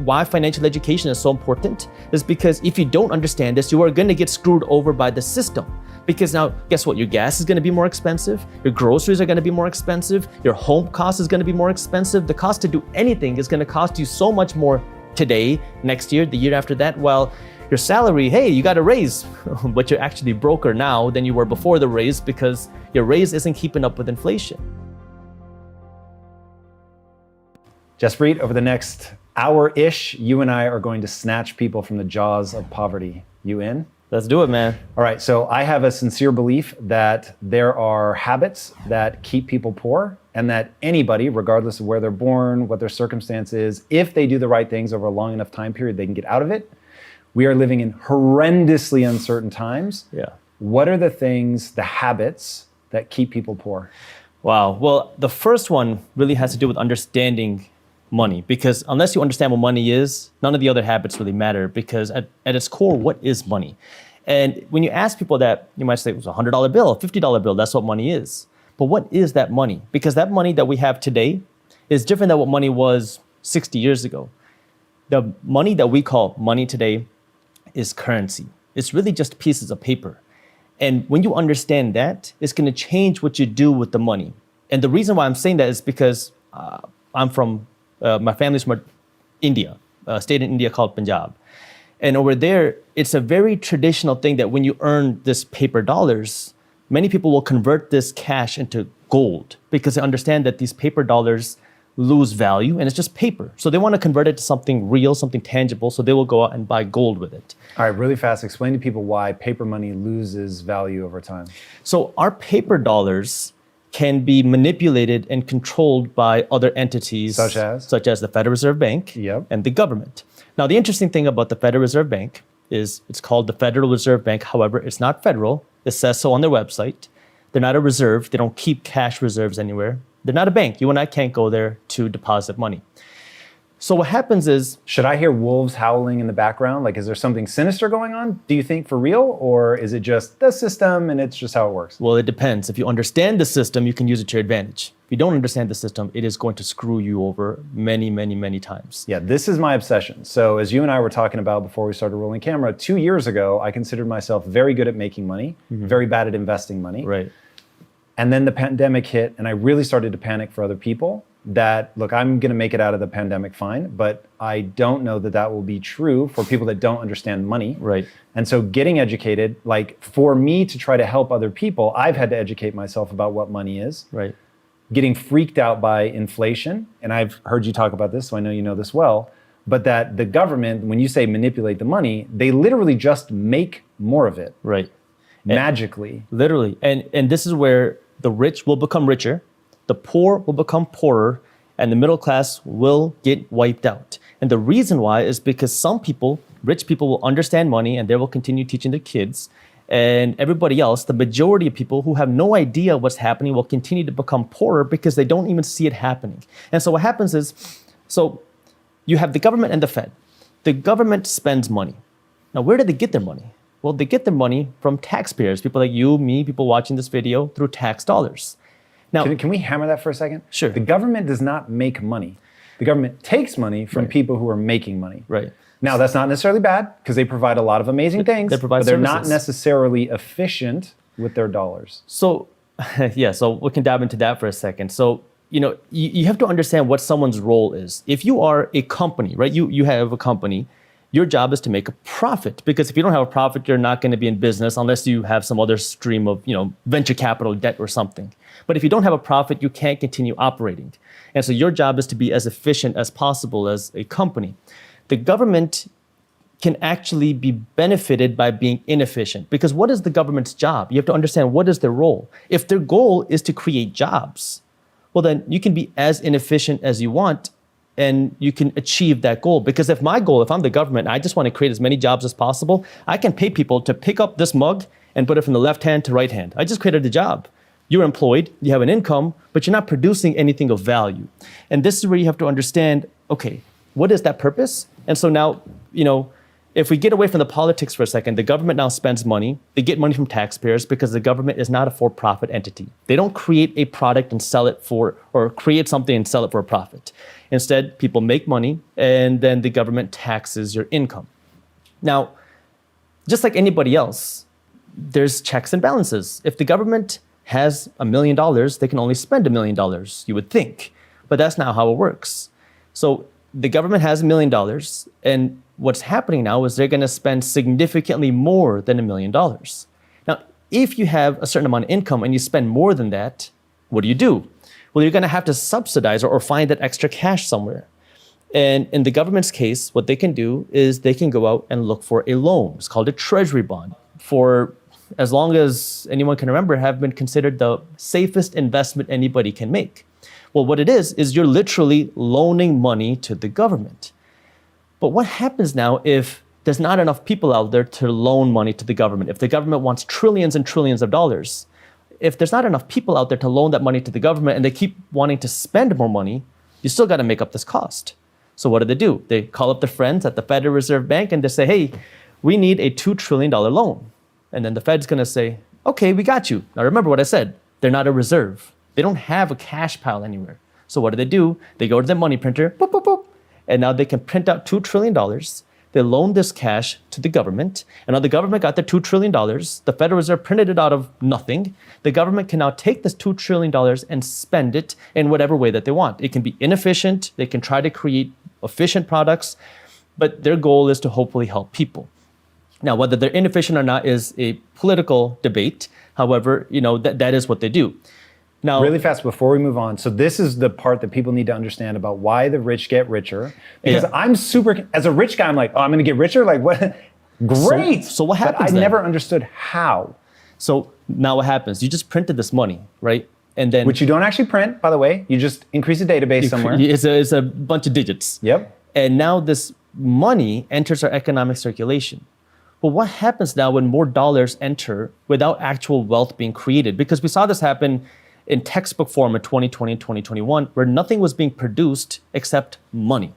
why financial education is so important is because if you don't understand this, you are going to get screwed over by the system. Because now, guess what? Your gas is going to be more expensive. Your groceries are going to be more expensive. Your home cost is going to be more expensive. The cost to do anything is going to cost you so much more today, next year, the year after that. While your salary, hey, you got a raise, but you're actually broker now than you were before the raise because your raise isn't keeping up with inflation. Jaspreet, over the next hour-ish, you and I are going to snatch people from the jaws of poverty. You in? Let's do it, man. All right, so I have a sincere belief that there are habits that keep people poor, and that anybody, regardless of where they're born, what their circumstance is, if they do the right things over a long enough time period, they can get out of it. We are living in horrendously uncertain times. Yeah. What are the things, the habits that keep people poor? Wow. Well, the first one really has to do with understanding money, because unless you understand what money is, none of the other habits really matter, because at its core, what is money? And when you ask people that, you might say it was a $100 bill, a $50 bill, that's what money is. But what is that money? Because that money that we have today is different than what money was 60 years ago. The money that we call money today is currency. It's really just pieces of paper. And when you understand that, it's going to change what you do with the money. And the reason why I'm saying that is because my family's from India, a state in India called Punjab. And over there, it's a very traditional thing that when you earn this paper dollars, many people will convert this cash into gold because they understand that these paper dollars lose value and it's just paper. So they want to convert it to something real, something tangible, so they will go out and buy gold with it. All right, really fast, explain to people why paper money loses value over time. So our paper dollars can be manipulated and controlled by other entities. Such as the Federal Reserve Bank and the government. Now, the interesting thing about the Federal Reserve Bank is it's called the Federal Reserve Bank. However, it's not federal. It says so on their website. They're not a reserve. They don't keep cash reserves anywhere. They're not a bank. You and I can't go there to deposit money. So what happens is... Should I hear wolves howling in the background? Like, is there something sinister going on, do you think, for real? Or is it just the system and it's just how it works? Well, it depends. If you understand the system, you can use it to your advantage. If you don't understand the system, it is going to screw you over many, many, many times. Yeah, this is my obsession. So as you and I were talking about before we started rolling camera, 2 years ago, I considered myself very good at making money, very bad at investing money. Right. And then the pandemic hit and I really started to panic for other people. That, look, I'm going to make it out of the pandemic fine, but I don't know that that will be true for people that don't understand money. Right. And so getting educated, like for me to try to help other people, I've had to educate myself about what money is. Right. Getting freaked out by inflation, and I've heard you talk about this, so I know you know this well, but that the government, when you say manipulate the money, they literally just make more of it. Right. Magically. Literally. And this is where the rich will become richer. The poor will become poorer, and the middle class will get wiped out. And the reason why is because some people, rich people, will understand money and they will continue teaching their kids. And everybody else, the majority of people who have no idea what's happening, will continue to become poorer because they don't even see it happening. And so what happens is, so you have the government and the Fed. The government spends money. Now, where do they get their money? Well, they get their money from taxpayers, people like you, me, people watching this video, through tax dollars. Now, can we hammer that for a second? Sure. The government does not make money. The government takes money from people who are making money. Right. Now, that's not necessarily bad because they provide a lot of amazing things, but they're not necessarily efficient with their dollars. So, yeah, so we can dive into that for a second. So, you know, you have to understand what someone's role is. If you are a company, right, you have a company, your job is to make a profit, because if you don't have a profit, you're not going to be in business unless you have some other stream of, you know, venture capital debt or something. But if you don't have a profit, you can't continue operating. And so your job is to be as efficient as possible as a company. The government can actually be benefited by being inefficient, because what is the government's job? You have to understand what is their role. If their goal is to create jobs, well, then you can be as inefficient as you want and you can achieve that goal. Because if my goal, if I'm the government, I just want to create as many jobs as possible, I can pay people to pick up this mug and put it from the left hand to right hand. I just created a job. You're employed, you have an income, but you're not producing anything of value. And this is where you have to understand, okay, what is that purpose? And so now, you know, if we get away from the politics for a second, the government now spends money. They get money from taxpayers because the government is not a for-profit entity. They don't create a product and sell it for, or create something and sell it for a profit. Instead, people make money and then the government taxes your income. Now, just like anybody else, there's checks and balances. If the government has $1 million, they can only spend $1 million, you would think. But that's not how it works. So the government has $1 million, and what's happening now is they're going to spend significantly more than $1 million. Now, if you have a certain amount of income and you spend more than that, what do? Well, you're going to have to subsidize or find that extra cash somewhere. And in the government's case, what they can do is they can go out and look for a loan. It's called a treasury bond. For as long as anyone can remember, have been considered the safest investment anybody can make. Well, what it is you're literally loaning money to the government. But what happens now if there's not enough people out there to loan money to the government? If the government wants trillions and trillions of dollars, if there's not enough people out there to loan that money to the government and they keep wanting to spend more money, you still got to make up this cost. So what do? They call up their friends at the Federal Reserve Bank and they say, hey, we need a $2 trillion loan. And then the Fed's going to say, okay, we got you. Now remember what I said, they're not a reserve. They don't have a cash pile anywhere. So what do? They go to the money printer, boop, boop, boop, and now they can print out $2 trillion. They loan this cash to the government, and now the government got the $2 trillion. The Federal Reserve printed it out of nothing. The government can now take this $2 trillion and spend it in whatever way that they want. It can be inefficient. They can try to create efficient products, but their goal is to hopefully help people. Now, whether they're inefficient or not is a political debate. However, that is what they do. Now, really fast before we move on. So this is the part that people need to understand about why the rich get richer. Because I'm as a rich guy, I'm like, oh, I'm going to get richer? Like what? Great. So what happens But I then? never understood how. So now what happens? You just printed this money, right? And then, which you don't actually print, by the way. You just increase the database somewhere. It's a bunch of digits. Yep. And now this money enters our economic circulation. But what happens now when more dollars enter without actual wealth being created? Because we saw this happen in textbook form in 2020 and 2021, where nothing was being produced except money.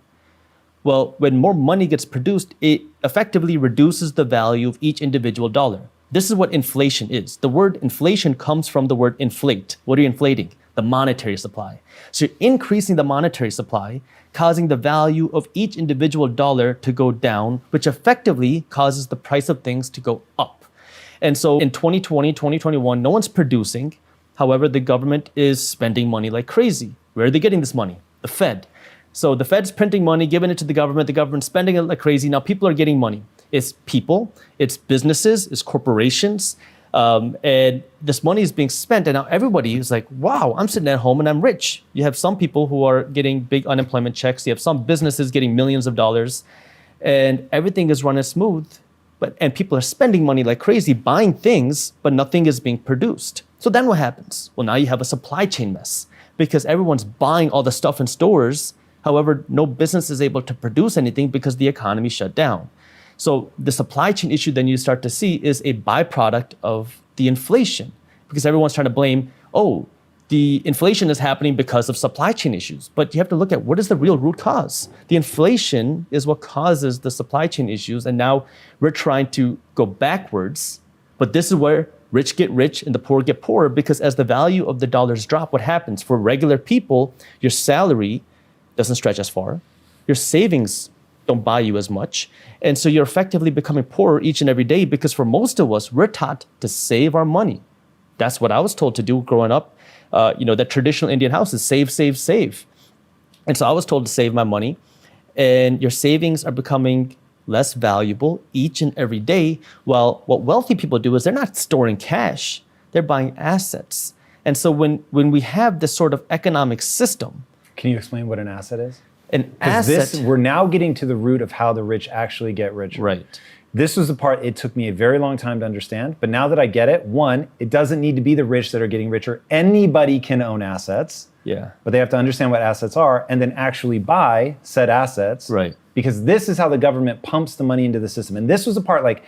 Well, when more money gets produced, it effectively reduces the value of each individual dollar. This is what inflation is. The word inflation comes from the word inflate. What are you inflating? The monetary supply. So you're increasing the monetary supply, causing the value of each individual dollar to go down, which effectively causes the price of things to go up. And so in 2020, 2021, no one's producing. However, the government is spending money like crazy. Where are they getting this money? The Fed. So the Fed's printing money, giving it to the government's spending it like crazy. Now people are getting money. It's people, it's businesses, it's corporations, and this money is being spent. And now everybody is like, wow, I'm sitting at home and I'm rich. You have some people who are getting big unemployment checks. You have some businesses getting millions of dollars, and everything is running smooth. And people are spending money like crazy, buying things, but nothing is being produced. So then what happens? Well, now you have a supply chain mess because everyone's buying all the stuff in stores. However, no business is able to produce anything because the economy shut down. So the supply chain issue then you start to see is a byproduct of the inflation because everyone's trying to blame, oh, the inflation is happening because of supply chain issues. But you have to look at what is the real root cause. The inflation is what causes the supply chain issues. And now we're trying to go backwards. But this is where rich get rich and the poor get poorer, because as the value of the dollars drop, what happens? For regular people, your salary doesn't stretch as far. Your savings don't buy you as much. And so you're effectively becoming poorer each and every day because for most of us, we're taught to save our money. That's what I was told to do growing up. That traditional Indian house is save, save, save. And so I was told to save my money, and your savings are becoming less valuable each and every day. Well, what wealthy people do is they're not storing cash, they're buying assets. And so when we have this sort of economic system. Can you explain what an asset is? An asset. We're now getting to the root of how the rich actually get richer. Right. This was the part it took me a very long time to understand. But now that I get it, one, it doesn't need to be the rich that are getting richer. Anybody can own assets. Yeah. But they have to understand what assets are and then actually buy said assets. Right. Because this is how the government pumps the money into the system. And this was the part, like,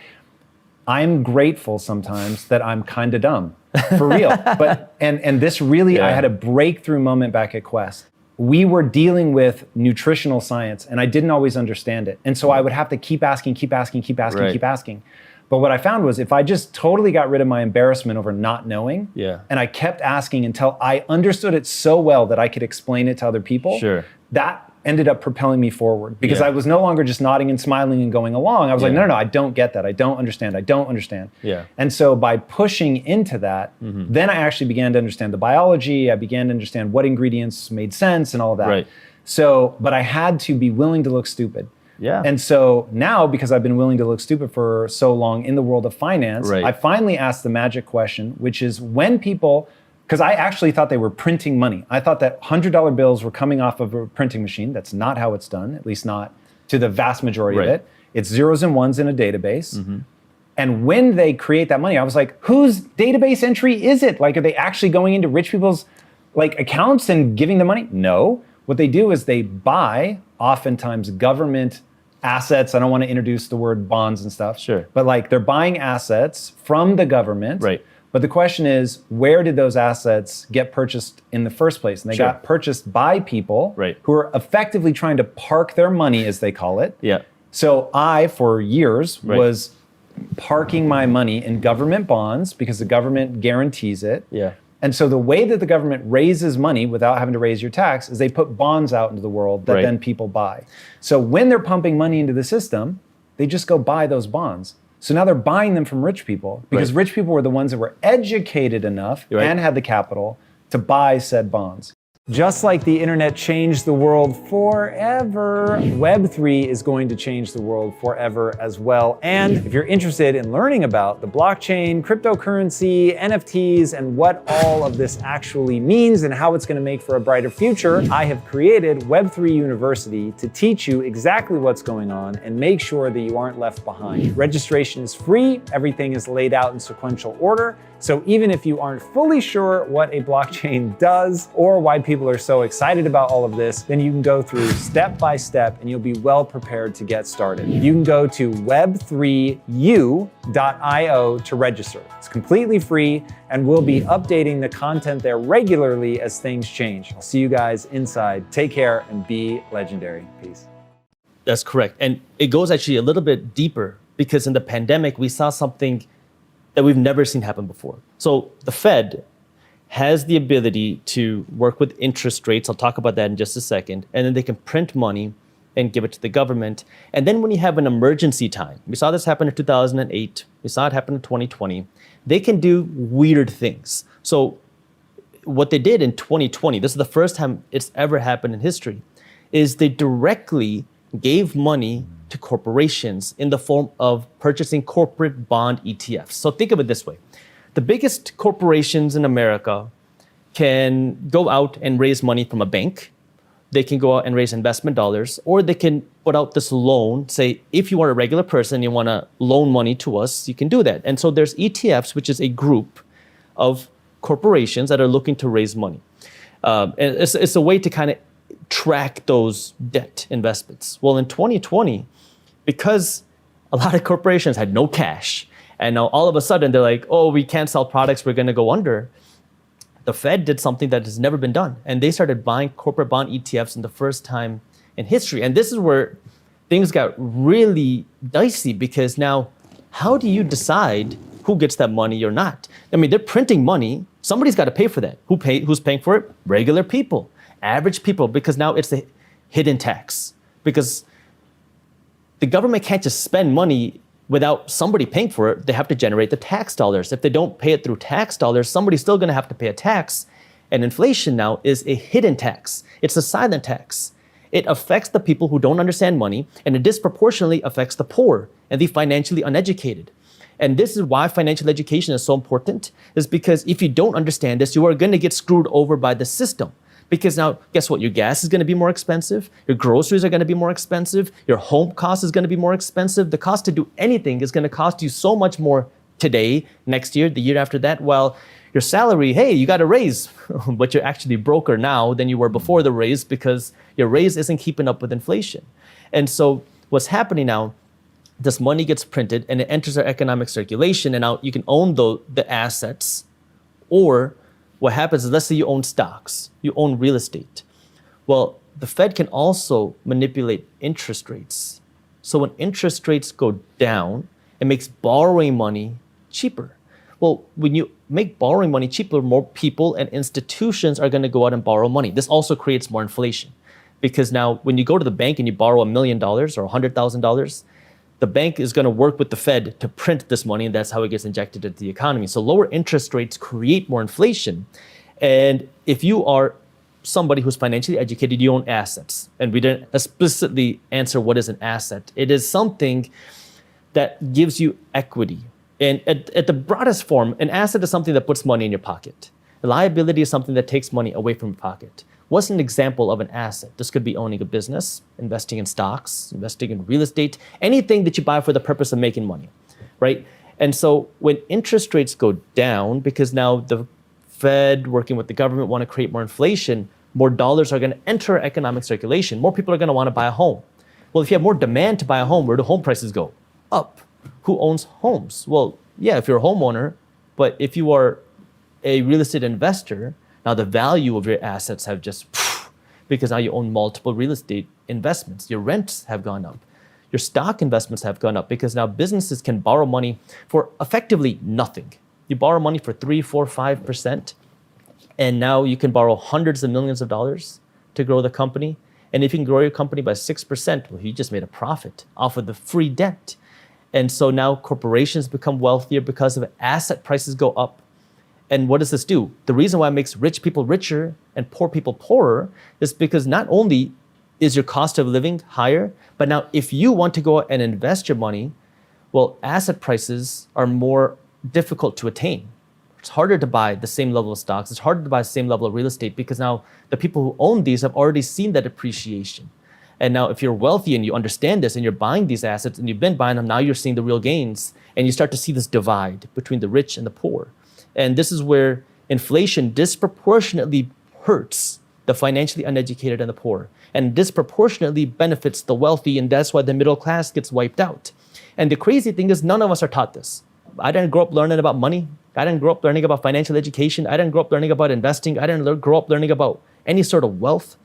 I'm grateful sometimes that I'm kind of dumb, for real. But and this really, I had a breakthrough moment back at Quest. we were dealing with nutritional science and I didn't always understand it. And so I would have to keep asking. But what I found was if I just totally got rid of my embarrassment over not knowing, and I kept asking until I understood it so well that I could explain it to other people, that ended up propelling me forward because I was no longer just nodding and smiling and going along. I was like, no, I don't get that. I don't understand. And so by pushing into that, then I actually began to understand the biology. I began to understand what ingredients made sense and all of that. So, but I had to be willing to look stupid. And so now, because I've been willing to look stupid for so long in the world of finance, I finally asked the magic question, which is when people, because I actually thought they were printing money. I thought that $100 bills were coming off of a printing machine. That's not how it's done, at least not to the vast majority of it. It's zeros and ones in a database. And when they create that money, I was like, whose database entry is it? Like, are they actually going into rich people's like accounts and giving them money? No. What they do is they buy oftentimes government assets. I don't want to introduce the word bonds and stuff. But like they're buying assets from the government. But the question is, where did those assets get purchased in the first place? And they got purchased by people who are effectively trying to park their money, as they call it. So I, for years, was parking my money in government bonds because the government guarantees it. And so the way that the government raises money without having to raise your tax is they put bonds out into the world that then people buy. So when they're pumping money into the system, they just go buy those bonds. So now they're buying them from rich people because rich people were the ones that were educated enough and had the capital to buy said bonds. Just like the internet changed the world forever, Web3 is going to change the world forever as well. And if you're interested in learning about the blockchain, cryptocurrency, NFTs, and what all of this actually means and how it's going to make for a brighter future, I have created Web3 University to teach you exactly what's going on and make sure that you aren't left behind. Registration is free. Everything is laid out in sequential order. So even if you aren't fully sure what a blockchain does or why people are so excited about all of this, then you can go through step by step and you'll be well prepared to get started. You can go to web3u.io to register. It's completely free and we'll be updating the content there regularly as things change. I'll see you guys inside. Take care and be legendary. Peace. That's correct. And it goes actually a little bit deeper because in the pandemic, we saw something that we've never seen happen before. So the Fed has the ability to work with interest rates. I'll talk about that in just a second. And then they can print money and give it to the government. And then when you have an emergency time, we saw this happen in 2008, we saw it happen in 2020, they can do weird things. So what they did in 2020, this is the first time it's ever happened in history, is they directly gave money to corporations in the form of purchasing corporate bond ETFs. So think of it this way. The biggest corporations in America can go out and raise money from a bank. They can go out and raise investment dollars, or they can put out this loan, say, if you are a regular person, you want to loan money to us, you can do that. And so there's ETFs, which is a group of corporations that are looking to raise money. And it's a way to kind of track those debt investments. Well, in 2020, because a lot of corporations had no cash, and now all of a sudden they're like, oh, we can't sell products, we're going to go under. The Fed did something that has never been done, and they started buying corporate bond ETFs in the first time in history. And this is where things got really dicey, because now how do you decide who gets that money or not? I mean, they're printing money. Somebody's got to pay for that. Who's paying for it? Regular people, average people, because now it's a hidden tax. Because the government can't just spend money without somebody paying for it. They have to generate the tax dollars. If they don't pay it through tax dollars, somebody's still going to have to pay a tax. And inflation now is a hidden tax. It's a silent tax. It affects the people who don't understand money, and it disproportionately affects the poor and the financially uneducated. And this is why financial education is so important, is because if you don't understand this, you are going to get screwed over by the system. Because now, guess what? Your gas is going to be more expensive. Your groceries are going to be more expensive. Your home cost is going to be more expensive. The cost to do anything is going to cost you so much more today, next year, the year after that. While your salary, hey, you got a raise, but you're actually broker now than you were before the raise, because your raise isn't keeping up with inflation. And so what's happening now, this money gets printed and it enters our economic circulation, and now you can own the assets. Or what happens is, let's say you own stocks, you own real estate. Well, the Fed can also manipulate interest rates. So when interest rates go down, it makes borrowing money cheaper. Well, when you make borrowing money cheaper, more people and institutions are going to go out and borrow money. This also creates more inflation, because now when you go to the bank and you borrow $1 million or $100,000, the bank is going to work with the Fed to print this money, and that's how it gets injected into the economy. So lower interest rates create more inflation. And if you are somebody who's financially educated, you own assets. And we didn't explicitly answer what is an asset. It is something that gives you equity. And at the broadest form, an asset is something that puts money in your pocket. A liability is something that takes money away from your pocket. What's an example of an asset? This could be owning a business, investing in stocks, investing in real estate, anything that you buy for the purpose of making money, right? And so when interest rates go down, because now the Fed working with the government want to create more inflation, more dollars are going to enter economic circulation. More people are going to want to buy a home. Well, if you have more demand to buy a home, where do home prices go? Up. Who owns homes? Well, yeah, if you're a homeowner, but if you are a real estate investor, now the value of your assets have just, because now you own multiple real estate investments. Your rents have gone up. Your stock investments have gone up because now businesses can borrow money for effectively nothing. You borrow money for 3, 4, 5%, and now you can borrow hundreds of millions of dollars to grow the company. And if you can grow your company by 6%, well, you just made a profit off of the free debt. And so now corporations become wealthier because of it. Asset prices go up. And what does this do? The reason why it makes rich people richer and poor people poorer is because not only is your cost of living higher, but now if you want to go and invest your money, well, asset prices are more difficult to attain. It's harder to buy the same level of stocks. It's harder to buy the same level of real estate because now the people who own these have already seen that appreciation. And now if you're wealthy and you understand this and you're buying these assets and you've been buying them, now you're seeing the real gains and you start to see this divide between the rich and the poor. And this is where inflation disproportionately hurts the financially uneducated and the poor, and disproportionately benefits the wealthy, and that's why the middle class gets wiped out. And the crazy thing is none of us are taught this. I didn't grow up learning about money. I didn't grow up learning about financial education. I didn't grow up learning about investing. I didn't grow up learning about any sort of wealth.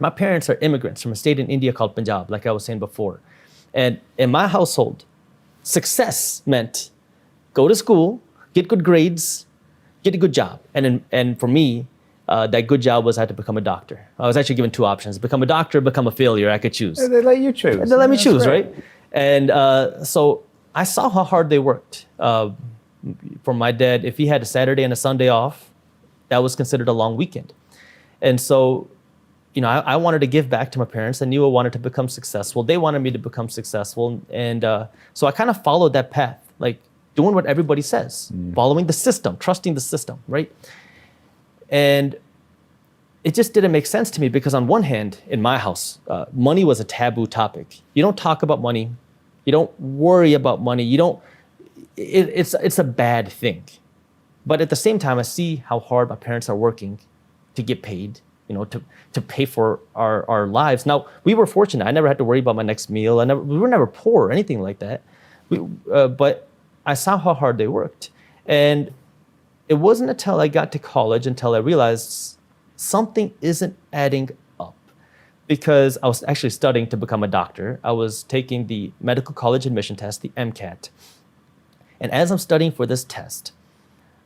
My parents are immigrants from a state in India called Punjab, like I was saying before. And in my household, success meant go to school, get good grades, get a good job. And for me, that good job was I had to become a doctor. I was actually given two options: become a doctor, become a failure. I could choose. They let you choose. They let me choose, right? And so I saw how hard they worked. For my dad, if he had a Saturday and a Sunday off, that was considered a long weekend. And so, I wanted to give back to my parents. I knew I wanted to become successful. They wanted me to become successful. And so I kind of followed that path, like doing what everybody says, following the system, trusting the system, right? And it just didn't make sense to me because on one hand, in my house, money was a taboo topic. You don't talk about money. You don't worry about money. It's a bad thing. But at the same time, I see how hard my parents are working to get paid, to pay for our lives. Now, we were fortunate. I never had to worry about my next meal. We were never poor or anything like that. But I saw how hard they worked. And it wasn't until I got to college until I realized something isn't adding up, because I was actually studying to become a doctor. I was taking the medical college admission test, the MCAT. And as I'm studying for this test,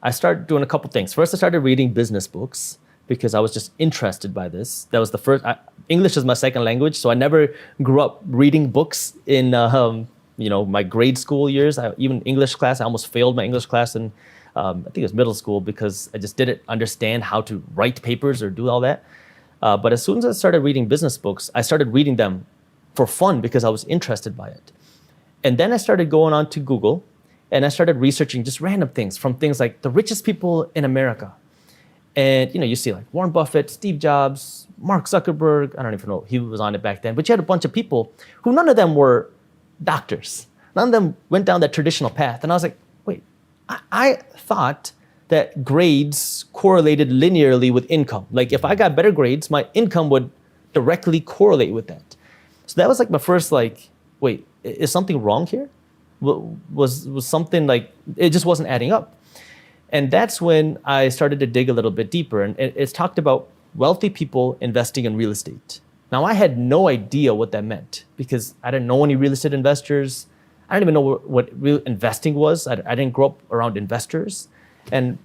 I started doing a couple things. First, I started reading business books because I was just interested by this. That was the first. English is my second language, so I never grew up reading books in my grade school years. Even English class, I almost failed my English class in I think it was middle school because I just didn't understand how to write papers or do all that. But as soon as I started reading business books, I started reading them for fun because I was interested by it. And then I started going on to Google and I started researching just random things, from things like the richest people in America. And you see like Warren Buffett, Steve Jobs, Mark Zuckerberg. I don't even know, he was on it back then. But you had a bunch of people who none of them were doctors. None of them went down that traditional path. And I was like, wait, I thought that grades correlated linearly with income. Like if I got better grades, my income would directly correlate with that. So that was like my first wait, is something wrong here? Was something it just wasn't adding up. And that's when I started to dig a little bit deeper. And it's talked about wealthy people investing in real estate. Now, I had no idea what that meant because I didn't know any real estate investors. I didn't even know what real investing was. I didn't grow up around investors. And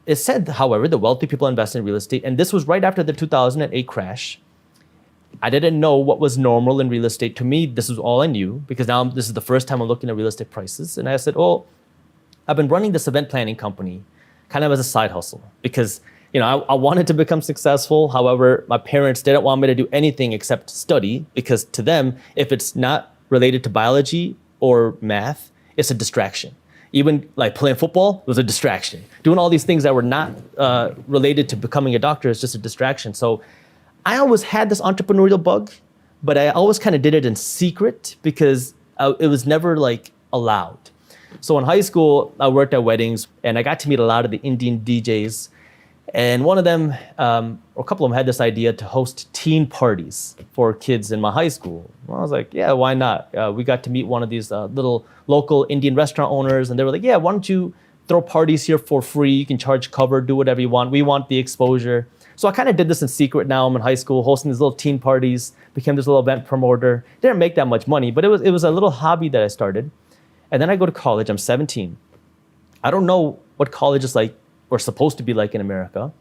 it said, however, the wealthy people invest in real estate. And this was right after the 2008 crash. I didn't know what was normal in real estate. To me, this was all I knew because now this is the first time I'm looking at real estate prices. And I said, oh, I've been running this event planning company kind of as a side hustle because I wanted to become successful. However, my parents didn't want me to do anything except study because to them, if it's not related to biology or math, it's a distraction. Even like playing football was a distraction. Doing all these things that were not related to becoming a doctor is just a distraction. So I always had this entrepreneurial bug, but I always kind of did it in secret because it was never like allowed. So in high school, I worked at weddings and I got to meet a lot of the Indian DJs. And one of them, or a couple of them had this idea to host teen parties for kids in my high school. Well, I was like, yeah, why not? We got to meet one of these little local Indian restaurant owners and they were like, yeah, why don't you throw parties here for free? You can charge cover, do whatever you want. We want the exposure. So I kind of did this in secret. Now I'm in high school hosting these little teen parties, became this little event promoter. Didn't make that much money, but it was a little hobby that I started. And then I go to college, I'm 17. I don't know what college is like or supposed to be like in America.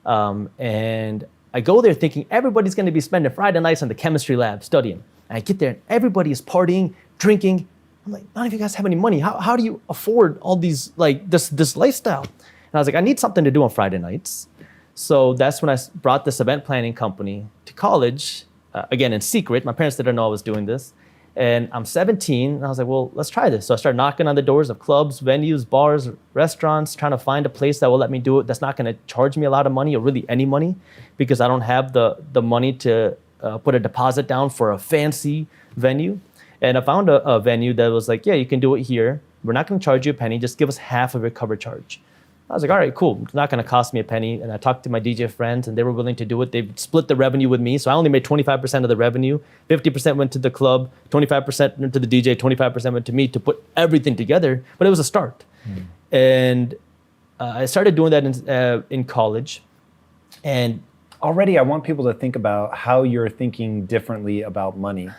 And I go there thinking everybody's gonna be spending Friday nights in the chemistry lab studying. And I get there and everybody is partying, drinking. I'm like, none of you guys have any money. How do you afford all these, like this lifestyle? And I was like, I need something to do on Friday nights. So that's when I brought this event planning company to college, again, in secret. My parents didn't know I was doing this. And I'm 17, and I was like, well, let's try this. So I started knocking on the doors of clubs, venues, bars, restaurants, trying to find a place that will let me do it that's not gonna charge me a lot of money or really any money because I don't have the money to put a deposit down for a fancy venue. And I found a venue that was like, yeah, you can do it here. We're not gonna charge you a penny, just give us half of your cover charge. I was like, all right, cool. It's not going to cost me a penny. And I talked to my DJ friends and they were willing to do it. They split the revenue with me. So I only made 25% of the revenue. 50% went to the club, 25% went to the DJ, 25% went to me to put everything together. But it was a start. And I started doing that in college. And already I want people to think about how you're thinking differently about money.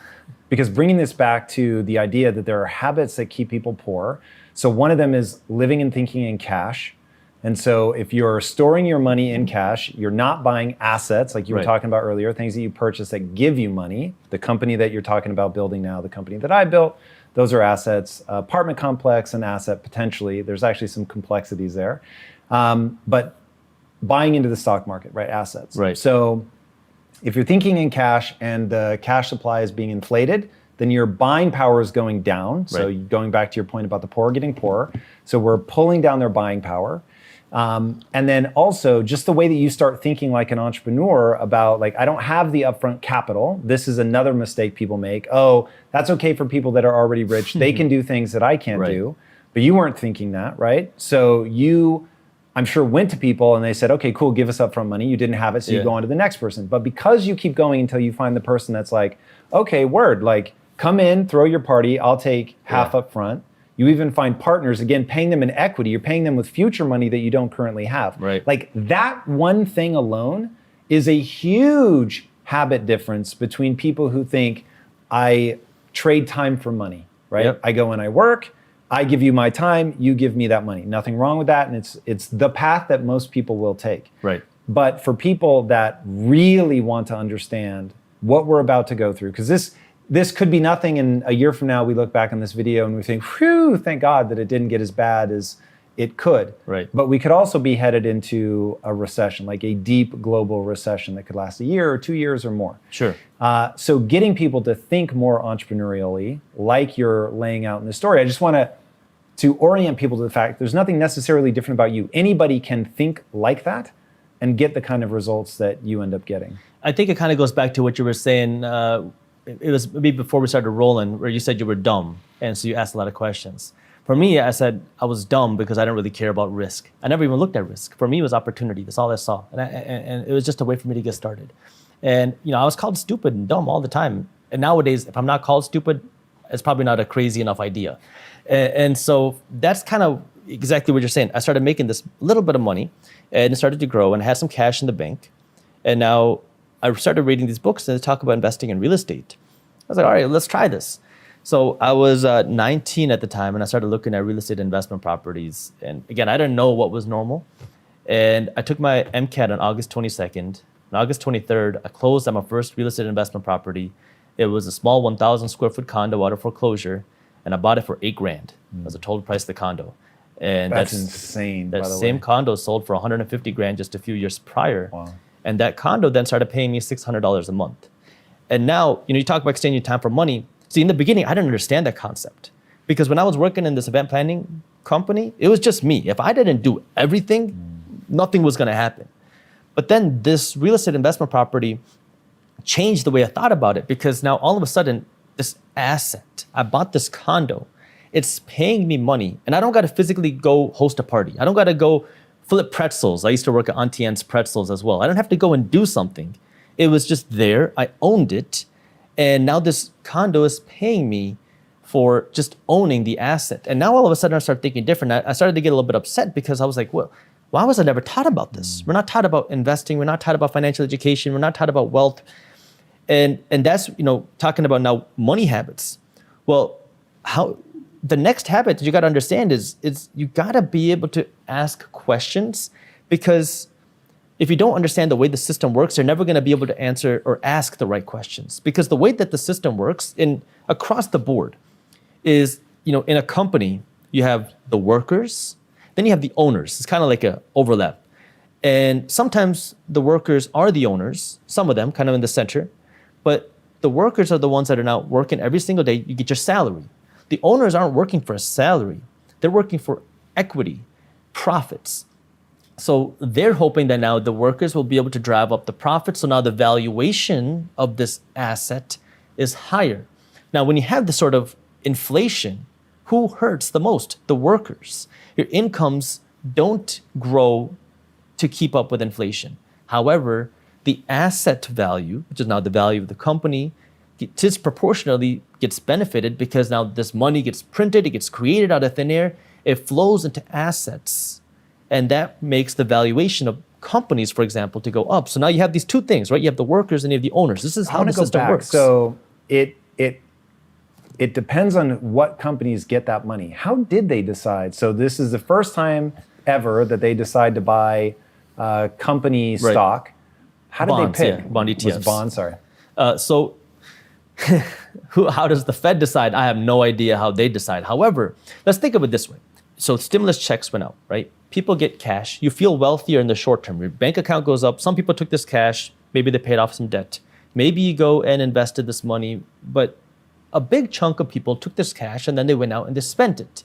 Because bringing this back to the idea that there are habits that keep people poor. So one of them is living and thinking in cash. And so if you're storing your money in cash, you're not buying assets like you were talking about earlier, things that you purchase that give you money. The company that you're talking about building now, the company that I built, those are assets. Apartment complex, an asset potentially. There's actually some complexities there. But buying into the stock market, right? Assets. Right. So if you're thinking in cash and the cash supply is being inflated, then your buying power is going down. So going back to your point about the poor getting poorer. So we're pulling down their buying power. And then also just the way that you start thinking like an entrepreneur about like, I don't have the upfront capital. This is another mistake people make. Oh, that's okay for people that are already rich. They can do things that I can't do. But you weren't thinking that, right? So you, I'm sure, went to people and they said, okay, cool, give us upfront money. You didn't have it, so you go on to the next person. But because you keep going until you find the person that's like, okay, word, like come in, throw your party, I'll take half upfront. You even find partners, again, paying them in equity. You're paying them with future money that you don't currently have. Like that one thing alone is a huge habit difference between people who think I trade time for money, right? I go and I work, I give you my time, you give me that money. Nothing wrong with that, and it's the path that most people will take. But for people that really want to understand what we're about to go through, because this could be nothing, and a year from now we look back on this video and we think, whew, thank God that it didn't get as bad as it could. But we could also be headed into a recession, like a deep global recession that could last a year or 2 years or more. So getting people to think more entrepreneurially, like you're laying out in the story, I just want to orient people to the fact there's nothing necessarily different about you. Anybody can think like that and get the kind of results that you end up getting. I think it kind of goes back to what you were saying. It was maybe before we started rolling, where you said you were dumb, and so you asked a lot of questions. For me, I said I was dumb because I didn't really care about risk. I never even looked at risk. For me, it was opportunity. That's all I saw, and it was just a way for me to get started. And I was called stupid and dumb all the time. And nowadays, if I'm not called stupid, it's probably not a crazy enough idea. And so that's kind of exactly what you're saying. I started making this little bit of money, and it started to grow, and I had some cash in the bank. And now I started reading these books and they talk about investing in real estate. I was like, all right, let's try this. So I was 19 at the time and I started looking at real estate investment properties. And again, I didn't know what was normal. And I took my MCAT on August 22nd. On August 23rd, I closed on my first real estate investment property. It was a small 1,000 square foot condo out of foreclosure. And I bought it for $8,000. That was the total price of the condo. And That's insane. That by the same way. condo sold for $150,000 just a few years prior. Wow. And that condo then started paying me $600 a month. And now, you talk about exchanging time for money. See, in the beginning, I didn't understand that concept because when I was working in this event planning company, it was just me. If I didn't do everything, nothing was going to happen. But then this real estate investment property changed the way I thought about it because now all of a sudden, this asset, I bought this condo, it's paying me money and I don't got to physically go host a party. I don't got to go flip pretzels. I used to work at Auntie Anne's Pretzels as well. I don't have to go and do something. It was just there. I owned it. And now this condo is paying me for just owning the asset. And now all of a sudden I started thinking different. I started to get a little bit upset because I was like, well, why was I never taught about this? We're not taught about investing. We're not taught about financial education. We're not taught about wealth. And that's, talking about now money habits. Well, how the next habit that you got to understand is you got to be able to ask questions because if you don't understand the way the system works, you're never going to be able to answer or ask the right questions. Because the way that the system works across the board is, in a company, you have the workers, then you have the owners. It's kind of like an overlap. And sometimes the workers are the owners, some of them kind of in the center, but the workers are the ones that are now working every single day. You get your salary. The owners aren't working for a salary. They're working for equity, profits. So they're hoping that now the workers will be able to drive up the profits. So now the valuation of this asset is higher. Now, when you have this sort of inflation, who hurts the most? The workers. Your incomes don't grow to keep up with inflation. However, the asset value, which is now the value of the company, disproportionately gets benefited because now this money gets printed, it gets created out of thin air, it flows into assets. And that makes the valuation of companies, for example, to go up. So now you have these two things, right? You have the workers and you have the owners. This is how the system works. So it depends on what companies get that money. How did they decide? So this is the first time ever that they decide to buy company stock. How did bonds, they pick? Yeah, bond ETFs. Bonds, sorry. So how does the Fed decide? I have no idea how they decide. However, let's think of it this way. So stimulus checks went out, right? People get cash. You feel wealthier in the short term. Your bank account goes up. Some people took this cash. Maybe they paid off some debt. Maybe you go and invested this money, but a big chunk of people took this cash and then they went out and they spent it.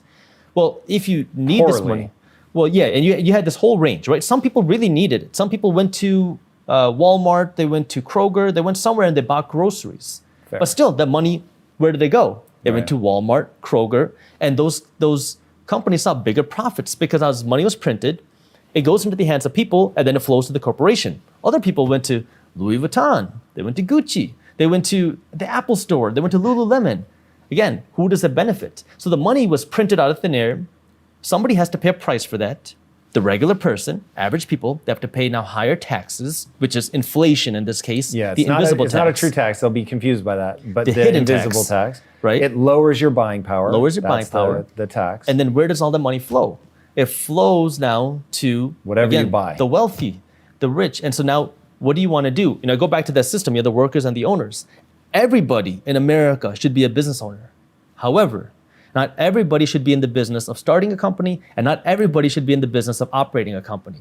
Well, if you need this money, well, yeah, and you had this whole range, right? Some people really needed it. Some people went to Walmart, they went to Kroger, they went somewhere and they bought groceries. Fair. But still, the money, where did they go? They went to Walmart, Kroger, and those companies saw bigger profits because as money was printed, it goes into the hands of people and then it flows to the corporation. Other people went to Louis Vuitton, they went to Gucci, they went to the Apple store, they went to Lululemon. Again, who does it benefit? So the money was printed out of thin air. Somebody has to pay a price for that. The regular person, average people, they have to pay now higher taxes, which is inflation in this case. Yeah, the invisible tax. It's not a true tax. They'll be confused by that. But the hidden invisible tax, right? It lowers your buying power. The tax. And then where does all the money flow? It flows now to whatever you buy. The wealthy, the rich. And so now what do you want to do? Go back to that system. You have the workers and the owners. Everybody in America should be a business owner. However, not everybody should be in the business of starting a company, and not everybody should be in the business of operating a company.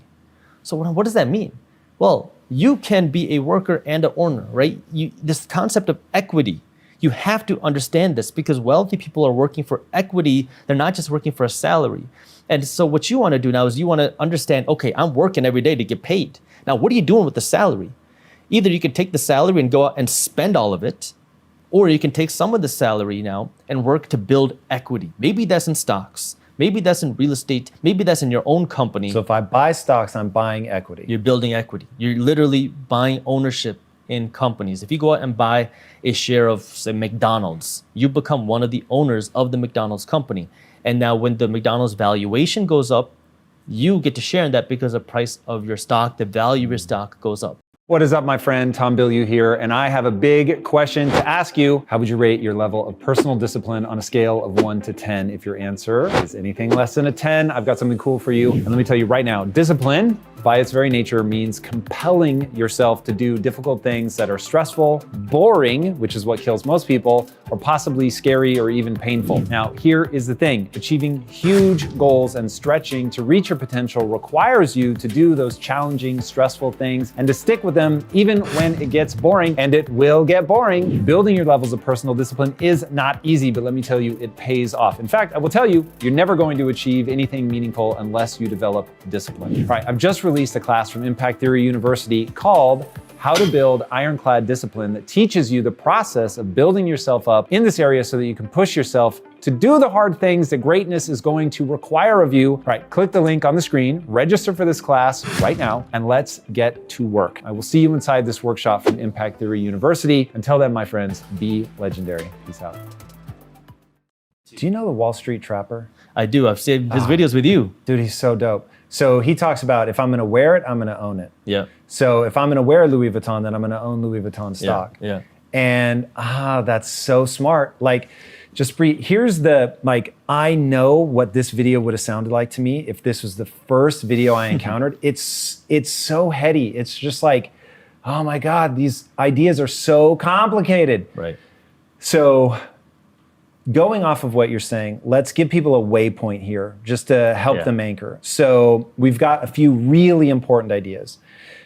So what does that mean? Well, you can be a worker and an owner, right? This concept of equity, you have to understand this because wealthy people are working for equity. They're not just working for a salary. And so what you want to do now is you want to understand, okay, I'm working every day to get paid. Now, what are you doing with the salary? Either you can take the salary and go out and spend all of it, or you can take some of the salary now and work to build equity. Maybe that's in stocks. Maybe that's in real estate. Maybe that's in your own company. So if I buy stocks, I'm buying equity. You're building equity. You're literally buying ownership in companies. If you go out and buy a share of, say, McDonald's, you become one of the owners of the McDonald's company. And now when the McDonald's valuation goes up, you get to share in that because the price of your stock, the value of your stock goes up. What is up, my friend? Tom Bilyeu here, and I have a big question to ask you. How would you rate your level of personal discipline on a scale of 1 to 10? If your answer is anything less than a 10, I've got something cool for you. And let me tell you right now, discipline, by its very nature, means compelling yourself to do difficult things that are stressful, boring, which is what kills most people, or possibly scary or even painful. Now, here is the thing. Achieving huge goals and stretching to reach your potential requires you to do those challenging, stressful things and to stick with them even when it gets boring, and it will get boring. Building your levels of personal discipline is not easy, but let me tell you, it pays off. In fact, I will tell you, you're never going to achieve anything meaningful unless you develop discipline. All right, I've just released a class from Impact Theory University called How to Build Ironclad Discipline that teaches you the process of building yourself up in this area so that you can push yourself to do the hard things that greatness is going to require of you. All right, click the link on the screen, register for this class right now, and let's get to work. I will see you inside this workshop from Impact Theory University. Until then, my friends, be legendary. Peace out. Do you know the Wall Street Trapper? I do. I've seen his videos with you. Dude, he's so dope. So he talks about, if I'm gonna wear it, I'm gonna own it. Yeah. So if I'm gonna wear Louis Vuitton, then I'm gonna own Louis Vuitton stock. Yeah. And that's so smart. Like, Jaspreet, here's the, I know what this video would have sounded like to me if this was the first video I encountered. It's so heady. It's just like, oh my God, these ideas are so complicated. Right. So going off of what you're saying, let's give people a waypoint here just to help them anchor. So we've got a few really important ideas.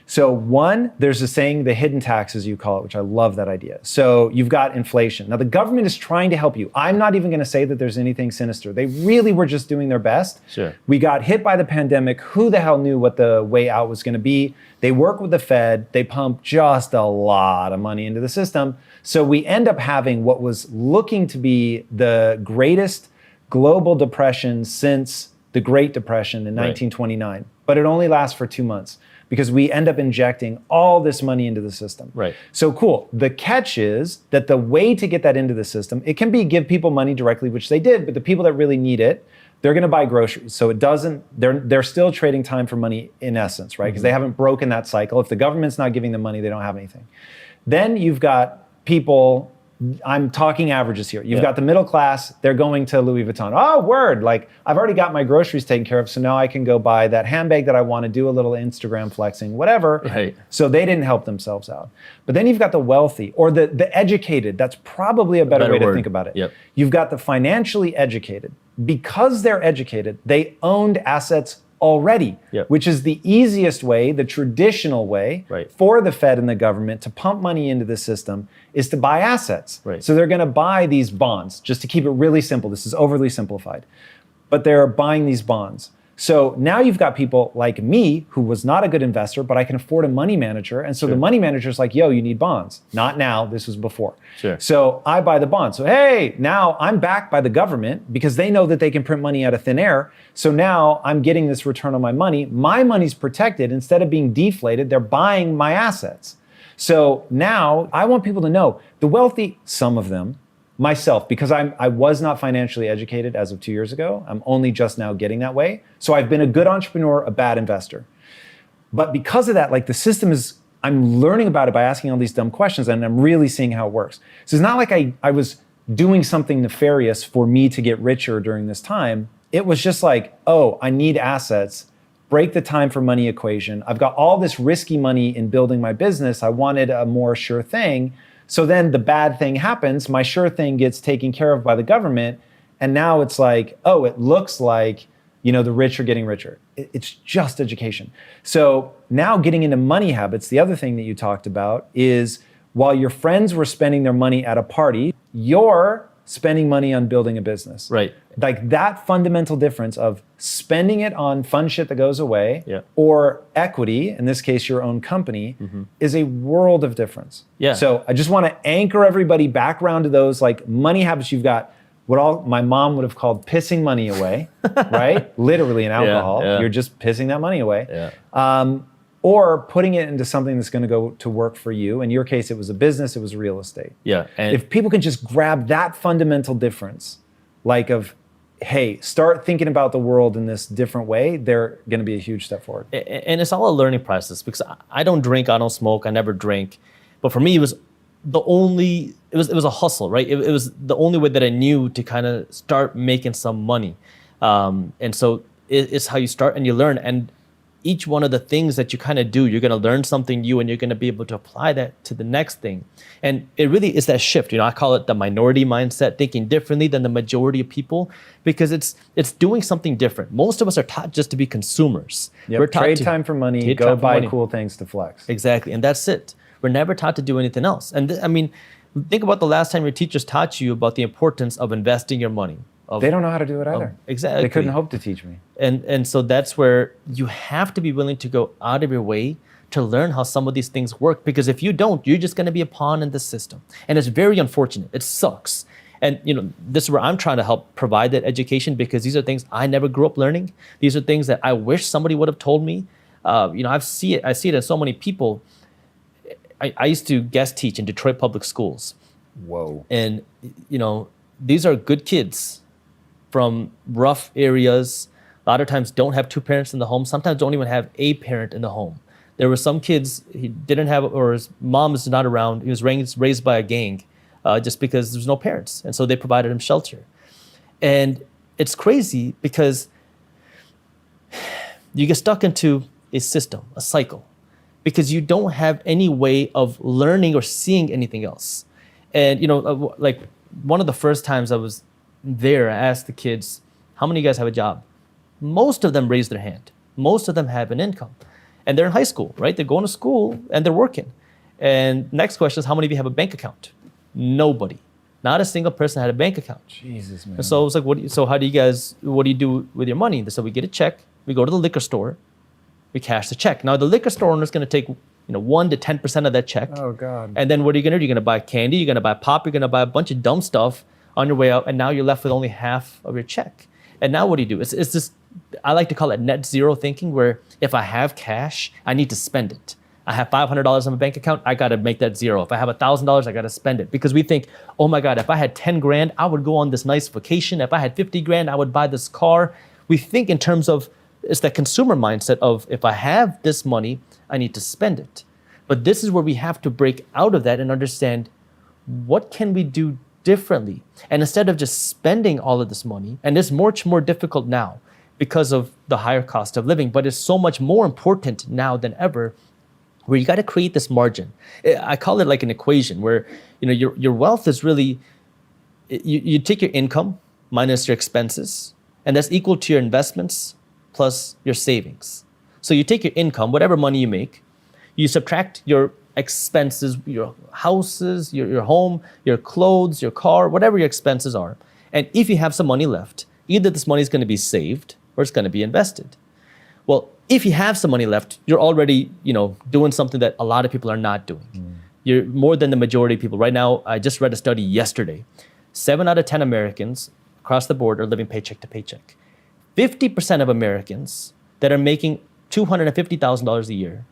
So one, there's a saying, the hidden tax, as you call it, which I love that idea. So you've got inflation. Now the government is trying to help you. I'm not even gonna say that there's anything sinister. They really were just doing their best. Sure. We got hit by the pandemic. Who the hell knew what the way out was gonna be? They work with the Fed. They pump just a lot of money into the system. So we end up having what was looking to be the greatest global depression since the Great Depression in 1929. But it only lasts for 2 months, because we end up injecting all this money into the system. Right. So cool. The catch is that the way to get that into the system, it can be give people money directly, which they did, but the people that really need it, they're gonna buy groceries. So it doesn't, they're still trading time for money in essence, right? Because they haven't broken that cycle. If the government's not giving them money, they don't have anything. Then you've got people, I'm talking averages here. You've got the middle class, they're going to Louis Vuitton. Oh, word, like I've already got my groceries taken care of, so now I can go buy that handbag that I want to do a little Instagram flexing, whatever. Right. So they didn't help themselves out. But then you've got the wealthy or the educated. That's probably a better way to think about it. Yep. You've got the financially educated. Because they're educated, they owned assets already, which is the easiest way, the traditional way for the Fed and the government to pump money into the system is to buy assets. So they're gonna buy these bonds, just to keep it really simple. This is overly simplified, but they're buying these bonds. So now you've got people like me who was not a good investor, but I can afford a money manager. And so the money manager's like, yo, you need bonds. Not now, this was before. So I buy the bonds. So hey, now I'm backed by the government because they know that they can print money out of thin air. So now I'm getting this return on my money. My money's protected. Instead of being deflated, they're buying my assets. So now I want people to know the wealthy, some of them, myself, because I was not financially educated as of 2 years ago. I'm only just now getting that way. So I've been a good entrepreneur, a bad investor. But because of that, like the system is, I'm learning about it by asking all these dumb questions and I'm really seeing how it works. So it's not like I was doing something nefarious for me to get richer during this time. It was just like, oh, I need assets, break the time for money equation. I've got all this risky money in building my business. I wanted a more sure thing. So then the bad thing happens, my sure thing gets taken care of by the government, and now it's like, oh, it looks like, you know, the rich are getting richer. It's just education. So now getting into money habits, the other thing that you talked about is while your friends were spending their money at a party, you're spending money on building a business. Like that fundamental difference of spending it on fun shit that goes away or equity, in this case, your own company, is a world of difference. So I just want to anchor everybody back around to those like money habits. You've got what all my mom would have called pissing money away, right? Literally in alcohol, you're just pissing that money away. Or putting it into something that's going to go to work for you. In your case, it was a business, it was real estate. And if people can just grab that fundamental difference, like of hey, start thinking about the world in this different way, they're going to be a huge step forward. And it's all a learning process because I don't drink, I don't smoke, I never drink. But for me, it was a hustle, right? It was the only way that I knew to kind of start making some money. And so it's how you start and you learn. And each one of the things that you kind of do, you're going to learn something new and you're going to be able to apply that to the next thing. And it really is that shift. I call it the minority mindset, thinking differently than the majority of people, because it's doing something different. Most of us are taught just to be consumers. Yep. We're taught Trade time for money, go buy cool things to flex. Exactly. And that's it. We're never taught to do anything else. And think about the last time your teachers taught you about the importance of investing your money. They don't know how to do it either. Exactly. They couldn't hope to teach me. And so that's where you have to be willing to go out of your way to learn how some of these things work. Because if you don't, you're just going to be a pawn in the system. And it's very unfortunate. It sucks. And this is where I'm trying to help provide that education, because these are things I never grew up learning. These are things that I wish somebody would have told me. I see it in so many people. I used to guest teach in Detroit public schools. Whoa. And these are good kids from rough areas. A lot of times don't have two parents in the home. Sometimes don't even have a parent in the home. There were some kids he didn't have, or his mom is not around. He was raised by a gang just because there's no parents. And so they provided him shelter. And it's crazy because you get stuck into a system, a cycle, because you don't have any way of learning or seeing anything else. And, like one of the first times I was there, I asked the kids, how many of you guys have a job? Most of them raised their hand. Most of them have an income. And they're in high school, right? They're going to school and they're working. And next question is, how many of you have a bank account? Nobody. Not a single person had a bank account. Jesus, man. And so I was like, what do you do with your money? They said, we get a check, we go to the liquor store, we cash the check. Now the liquor store owner is going to take 1 to 10% of that check. Oh God. And then what are you going to do? You're going to buy candy, you're going to buy pop, you're going to buy a bunch of dumb stuff on your way out, and now you're left with only half of your check. And now what do you do? It's this, I like to call it net zero thinking, where if I have cash, I need to spend it. I have $500 in my bank account, I got to make that zero. If I have $1,000, I got to spend it, because we think, oh my God, if I had 10 grand, I would go on this nice vacation. If I had 50 grand, I would buy this car. We think in terms of, it's that consumer mindset of, if I have this money, I need to spend it. But this is where we have to break out of that and understand, what can we do differently? And instead of just spending all of this money, and it's much more difficult now because of the higher cost of living, but it's so much more important now than ever, where you got to create this margin. I call it like an equation where your wealth is really, you take your income minus your expenses, and that's equal to your investments plus your savings. So you take your income, whatever money you make, you subtract your expenses, your houses, your home, your clothes, your car, whatever your expenses are. And if you have some money left, either this money is going to be saved or it's going to be invested. Well, if you have some money left, you're already, doing something that a lot of people are not doing. You're more than the majority of people. Right now, I just read a study yesterday. 7 out of 10 Americans across the board are living paycheck to paycheck. 50% of Americans that are making $250,000 a year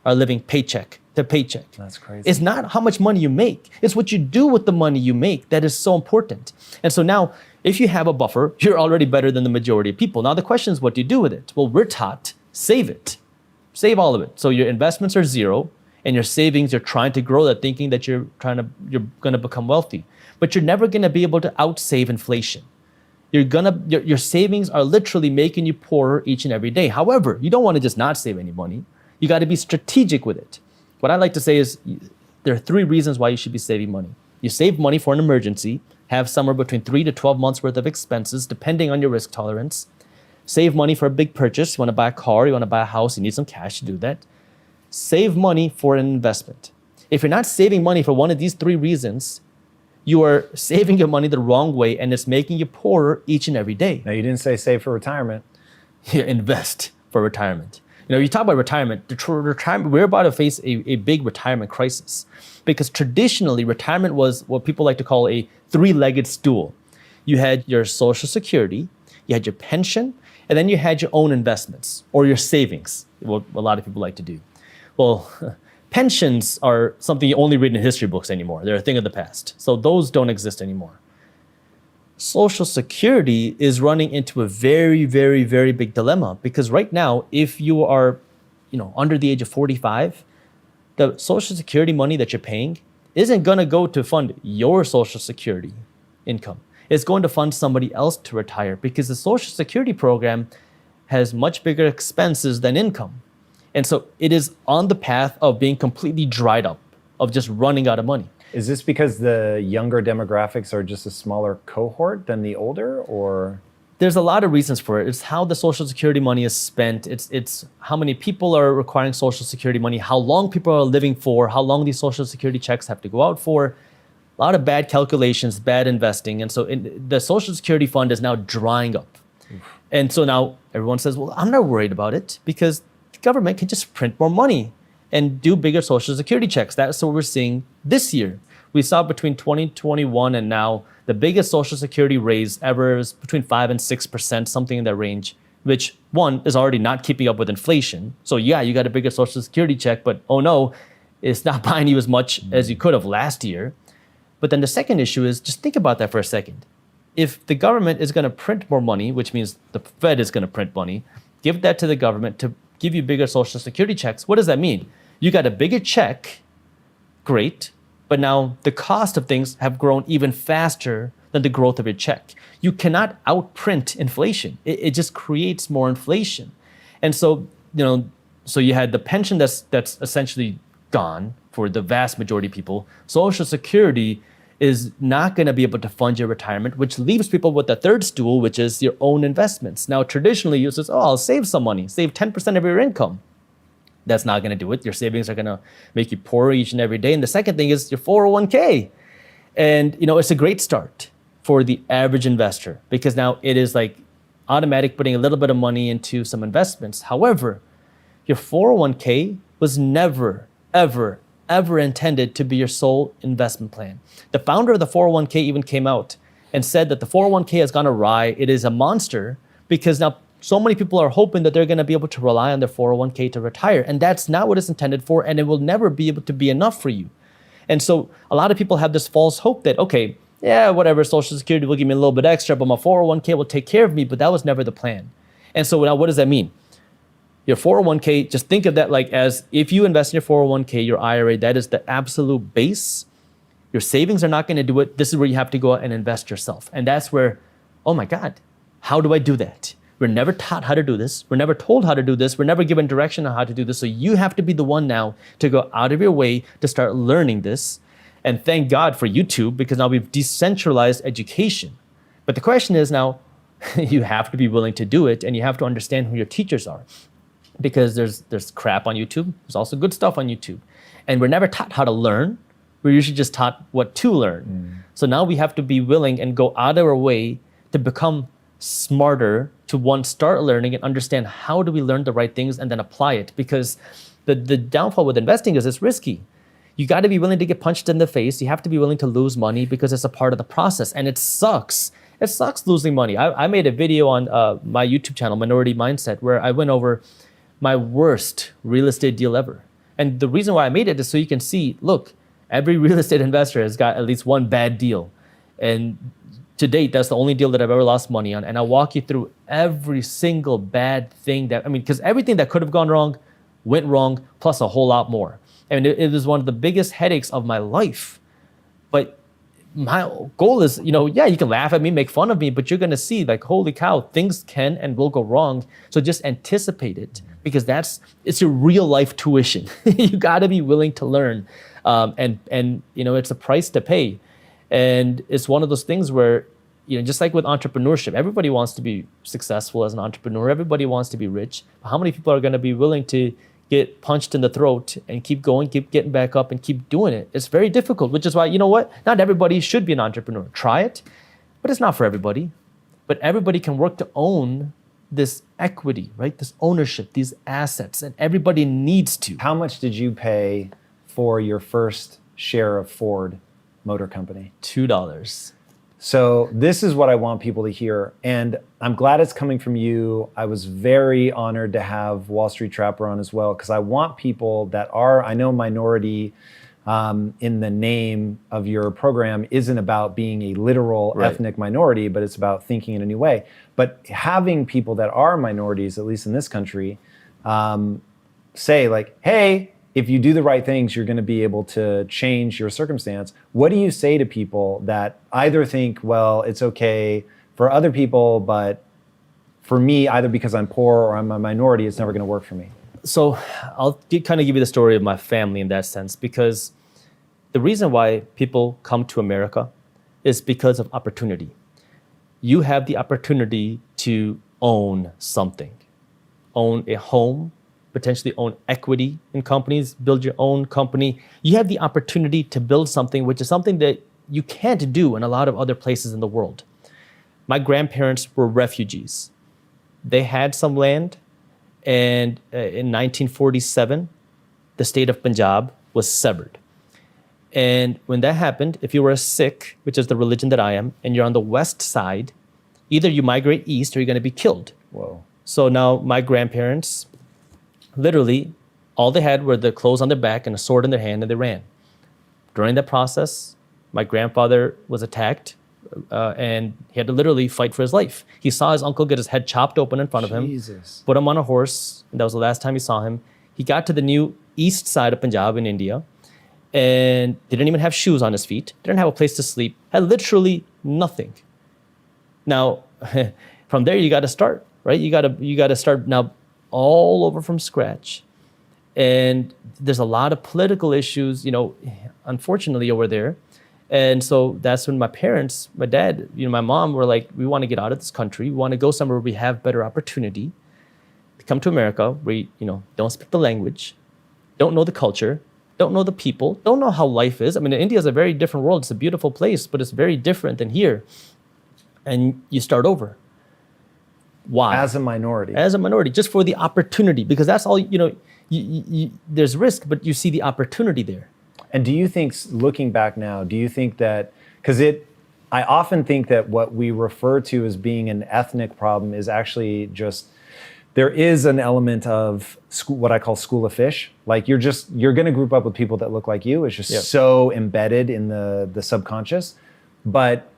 are living paycheck to paycheck. That's crazy. It's not how much money you make. It's what you do with the money you make that is so important. And so now, if you have a buffer, you're already better than the majority of people. Now the question is, what do you do with it? Well, we're taught, save it. Save all of it. So your investments are zero, and your savings, you're trying to grow that, thinking that you're going to become wealthy. But you're never going to be able to outsave inflation. Your savings are literally making you poorer each and every day. However, you don't want to just not save any money. You got to be strategic with it. What I like to say is, there are 3 reasons why you should be saving money. You save money for an emergency, have somewhere between 3 to 12 months worth of expenses, depending on your risk tolerance. Save money for a big purchase. You want to buy a car, you want to buy a house, you need some cash to do that. Save money for an investment. If you're not saving money for one of these 3 reasons, you are saving your money the wrong way, and it's making you poorer each and every day. Now, you didn't say save for retirement. You invest for retirement. You talk about retirement, we're about to face a big retirement crisis, because traditionally retirement was what people like to call a 3-legged stool. You had your Social Security, you had your pension, and then you had your own investments or your savings, what a lot of people like to do. Well, pensions are something you only read in history books anymore. They're a thing of the past. So those don't exist anymore. Social Security is running into a very, very, very big dilemma because right now, if you are, under the age of 45, the Social Security money that you're paying isn't going to go to fund your Social Security income. It's going to fund somebody else to retire because the Social Security program has much bigger expenses than income. And so it is on the path of being completely dried up, of just running out of money. Is this because the younger demographics are just a smaller cohort than the older, or? There's a lot of reasons for it. It's how the Social Security money is spent. It's how many people are requiring Social Security money, how long people are living for, how long these Social Security checks have to go out for. A lot of bad calculations, bad investing. And so the Social Security fund is now drying up. And so now everyone says, well, I'm not worried about it because the government can just print more money and do bigger Social Security checks. That's what we're seeing this year. We saw between 2021 and now the biggest Social Security raise ever is between 5 and 6%, something in that range, which one is already not keeping up with inflation. So yeah, you got a bigger Social Security check, but oh no, it's not buying you as much as you could have last year. But then the second issue is just think about that for a second. If the government is going to print more money, which means the Fed is going to print money, give that to the government to give you bigger Social Security checks. What does that mean? You got a bigger check, great, but now the cost of things have grown even faster than the growth of your check. You cannot outprint inflation. It just creates more inflation. And so, so you had the pension that's essentially gone for the vast majority of people. Social Security is not going to be able to fund your retirement, which leaves people with the third stool, which is your own investments. Now, traditionally, you say, I'll save some money, save 10% of your income. That's not going to do it. Your savings are going to make you poorer each and every day. And the second thing is your 401k. And, it's a great start for the average investor because now it is like automatic putting a little bit of money into some investments. However, your 401k was never, ever, ever intended to be your sole investment plan. The founder of the 401k even came out and said that the 401k has gone awry. It is a monster because now so many people are hoping that they're going to be able to rely on their 401k to retire. And that's not what it's intended for. And it will never be able to be enough for you. And so a lot of people have this false hope that, okay, yeah, whatever, Social Security will give me a little bit extra, but my 401k will take care of me. But that was never the plan. And so now what does that mean? Your 401k, just think of that like as if you invest in your 401k, your IRA, that is the absolute base. Your savings are not going to do it. This is where you have to go out and invest yourself. And that's where, oh my God, how do I do that? We're never taught how to do this. We're never told how to do this. We're never given direction on how to do this. So you have to be the one now to go out of your way to start learning this. And thank God for YouTube because now we've decentralized education. But the question is now, you have to be willing to do it and you have to understand who your teachers are. Because there's crap on YouTube. There's also good stuff on YouTube. And we're never taught how to learn. We're usually just taught what to learn. So now we have to be willing and go out of our way to become smarter, to start learning and understand how do we learn the right things and then apply it. Because the downfall with investing is it's risky. You got to be willing to get punched in the face. You have to be willing to lose money because it's a part of the process. And it sucks. It sucks losing money. I made a video on my YouTube channel, Minority Mindset, where I went over my worst real estate deal ever. And the reason why I made it is so you can see, look, every real estate investor has got at least one bad deal. And to date, that's the only deal that I've ever lost money on. And I'll walk you through every single bad thing because everything that could have gone wrong went wrong, plus a whole lot more. And it was one of the biggest headaches of my life. But my goal is, yeah, you can laugh at me, make fun of me, but you're going to see like, holy cow, things can and will go wrong. So just anticipate it because it's your real life tuition. You got to be willing to learn. And it's a price to pay. And it's one of those things where, just like with entrepreneurship, everybody wants to be successful as an entrepreneur. Everybody wants to be rich. But how many people are going to be willing to get punched in the throat and keep going, keep getting back up and keep doing it? It's very difficult, which is why, not everybody should be an entrepreneur. Try it, but it's not for everybody. But everybody can work to own this equity, right? This ownership, these assets, and everybody needs to. How much did you pay for your first share of Ford Motor Company? $2. So this is what I want people to hear. And I'm glad it's coming from you. I was very honored to have Wall Street Trapper on as well, because I want people that are, I know, minority in the name of your program isn't about being a literal ethnic minority, but it's about thinking in a new way. But having people that are minorities, at least in this country, say like, hey, if you do the right things, you're going to be able to change your circumstance. What do you say to people that either think, well, it's okay for other people, but for me, either because I'm poor or I'm a minority, it's never going to work for me? So I'll kind of give you the story of my family in that sense, because the reason why people come to America is because of opportunity. You have the opportunity to own something, own a home, potentially own equity in companies, build your own company. You have the opportunity to build something, which is something that you can't do in a lot of other places in the world. My grandparents were refugees. They had some land, and in 1947, the state of Punjab was severed. And when that happened, if you were a Sikh, which is the religion that I am, and you're on the west side, either you migrate east or you're going to be killed. Whoa. So now my grandparents, literally, all they had were the clothes on their back and a sword in their hand, and they ran. During that process, my grandfather was attacked, and he had to literally fight for his life. He saw his uncle get his head chopped open in front of him, put him on a horse, and that was the last time he saw him. He got to the new east side of Punjab in India, and didn't even have shoes on his feet, didn't have a place to sleep, had literally nothing. Now, from there, you got to start, right? You got to start now all over from scratch. And there's a lot of political issues, unfortunately over there. And so that's when my parents, my dad, my mom were like, we want to get out of this country. We want to go somewhere where we have better opportunity. Come to America, where don't speak the language, don't know the culture, don't know the people, don't know how life is. I mean, India is a very different world. It's a beautiful place, but it's very different than here. And you start over. Why? As a minority. As a minority, just for the opportunity, because that's all, there's risk, but you see the opportunity there. And do you think, looking back now, do you think that, I often think that what we refer to as being an ethnic problem is actually just, there is an element of what I call school of fish. Like you're going to group up with people that look like you. It's just so embedded in the subconscious. But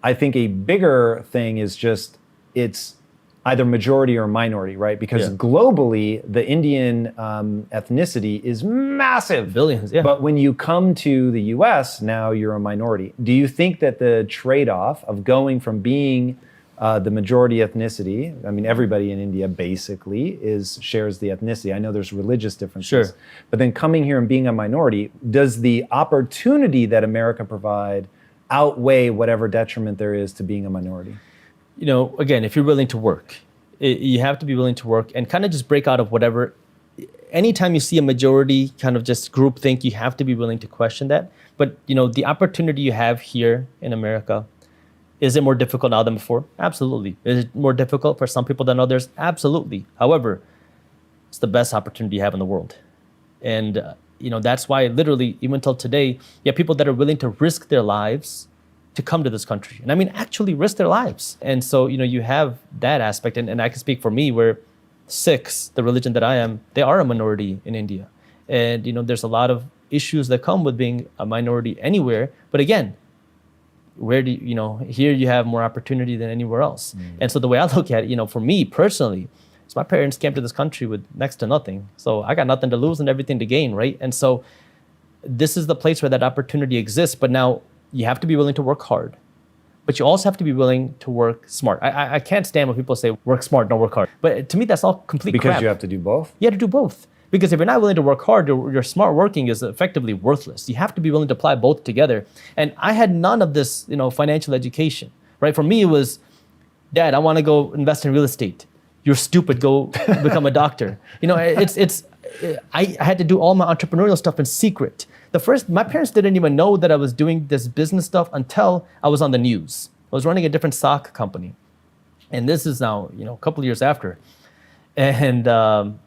I think a bigger thing is just, it's either majority or minority, right? Because globally, the Indian ethnicity is massive. Billions, yeah. But when you come to the US, now you're a minority. Do you think that the trade-off of going from being the majority ethnicity, I mean, everybody in India basically shares the ethnicity. I know there's religious differences. Sure. But then coming here and being a minority, does the opportunity that America provide outweigh whatever detriment there is to being a minority? Again, if you're willing to work, you have to be willing to work and kind of just break out of whatever. Anytime you see a majority kind of just groupthink, you have to be willing to question that. But, the opportunity you have here in America, is it more difficult now than before? Absolutely. Is it more difficult for some people than others? Absolutely. However, it's the best opportunity you have in the world. And, that's why literally, even until today, you have people that are willing to risk their lives to come to this country. And I mean, actually risk their lives. And so, you have that aspect. And I can speak for me where Sikhs, the religion that I am, they are a minority in India. And, there's a lot of issues that come with being a minority anywhere. But again, where do here you have more opportunity than anywhere else. And so the way I look at it, for me personally, is my parents came to this country with next to nothing. So I got nothing to lose and everything to gain, right? And so this is the place where that opportunity exists. But now, you have to be willing to work hard, but you also have to be willing to work smart. I can't stand when people say work smart, don't work hard. But to me, that's all complete crap. Because you have to do both? You have to do both. Because if you're not willing to work hard, your smart working is effectively worthless. You have to be willing to apply both together. And I had none of this, financial education, right? For me, it was, Dad, I want to go invest in real estate. You're stupid, go become a doctor. I had to do all my entrepreneurial stuff in secret. My parents didn't even know that I was doing this business stuff until I was on the news. I was running a different sock company. And this is now, a couple of years after. And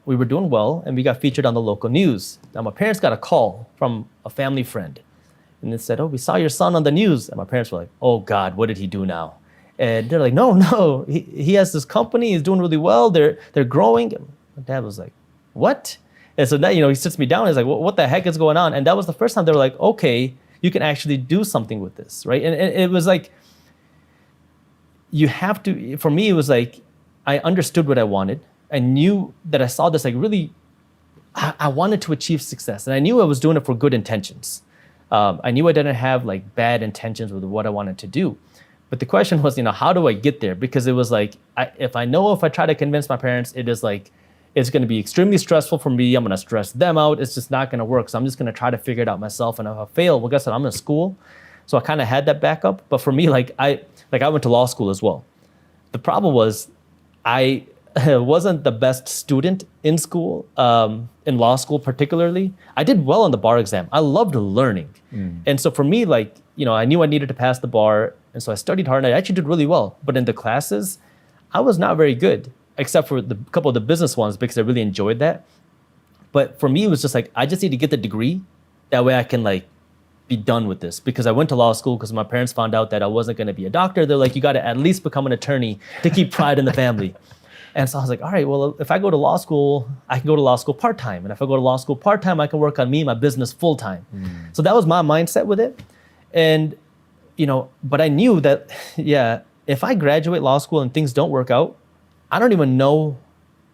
we were doing well, and we got featured on the local news. Now, my parents got a call from a family friend. And they said, we saw your son on the news. And my parents were like, oh, God, what did he do now? And they're like, no, he has this company. He's doing really well. They're growing. My dad was like, what? And so that, he sits me down and he's like, what the heck is going on? And that was the first time they were like, okay, you can actually do something with this, right? And it was like, you have to, for me, it was like, I understood what I wanted. I knew that I saw this like really, I wanted to achieve success. And I knew I was doing it for good intentions. I knew I didn't have like bad intentions with what I wanted to do. But the question was, how do I get there? Because it was like, if I try to convince my parents, it is like, it's going to be extremely stressful for me. I'm going to stress them out. It's just not going to work. So I'm just going to try to figure it out myself. And if I fail, well, guess what? I'm in school. So I kind of had that backup. But for me, I went to law school as well. The problem was I wasn't the best student in school, in law school particularly. I did well on the bar exam. I loved learning. And so for me, I knew I needed to pass the bar. And so I studied hard and I actually did really well. But in the classes, I was not very good, except for the couple of the business ones because I really enjoyed that. But for me, it was just like, I just need to get the degree. That way I can be done with this. Because I went to law school because my parents found out that I wasn't going to be a doctor. They're like, you got to at least become an attorney to keep pride in the family. And so I was like, all right, well, if I go to law school, I can go to law school part-time. And if I go to law school part-time, I can work on me and my business full-time. So that was my mindset with it. And, but I knew that, if I graduate law school and things don't work out, I don't even know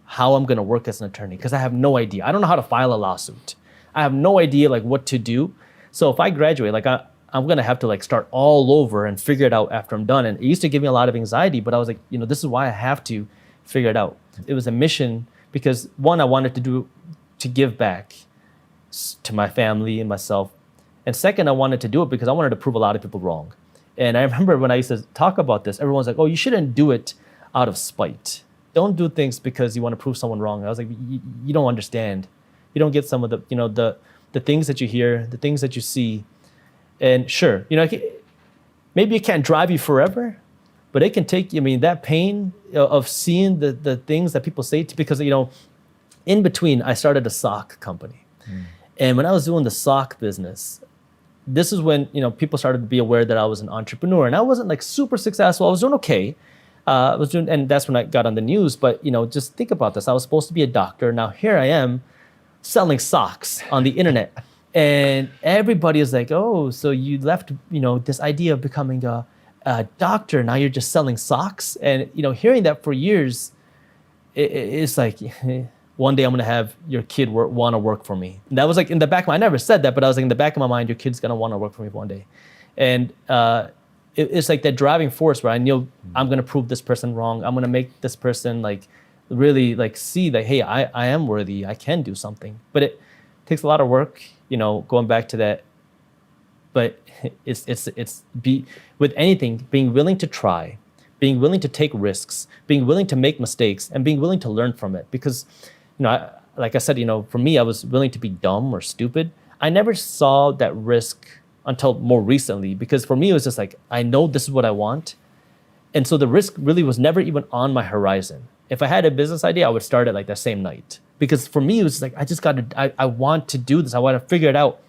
how I'm going to work as an attorney because I have no idea. I don't know how to file a lawsuit. I have no idea what to do. So if I graduate, I'm going to have to start all over and figure it out after I'm done. And it used to give me a lot of anxiety, but I was like, this is why I have to figure it out. It was a mission because one, I wanted to give back to my family and myself. And second, I wanted to do it because I wanted to prove a lot of people wrong. And I remember when I used to talk about this, everyone's like, oh, you shouldn't do it out of spite. Don't do things because you want to prove someone wrong. I was like, you don't understand. You don't get some of the things that you hear, the things that you see. And sure, maybe it can't drive you forever, but it can take, that pain of seeing the things that people say to, because, in between, I started a sock company. And when I was doing the sock business, this is when, people started to be aware that I was an entrepreneur and I wasn't super successful. I was doing okay. And that's when I got on the news. But, just think about this. I was supposed to be a doctor. Now here I am selling socks on the internet. And everybody is like, oh, so you left, this idea of becoming a doctor. Now you're just selling socks. And, hearing that for years, it's like, one day I'm going to have your kid want to work for me. And that was in the back of my, I never said that, but I was in the back of my mind, your kid's going to want to work for me one day. And it's like that driving force where I knew I'm going to prove this person wrong. I'm going to make this person really see that, hey, I am worthy. I can do something. But it takes a lot of work, going back to that. But with anything, being willing to try, being willing to take risks, being willing to make mistakes, and being willing to learn from it. Because, like I said, for me, I was willing to be dumb or stupid. I never saw that risk until more recently, because for me, it was just I know this is what I want. And so the risk really was never even on my horizon. If I had a business idea, I would start it that same night. Because for me, it was I want to do this. I want to figure it out.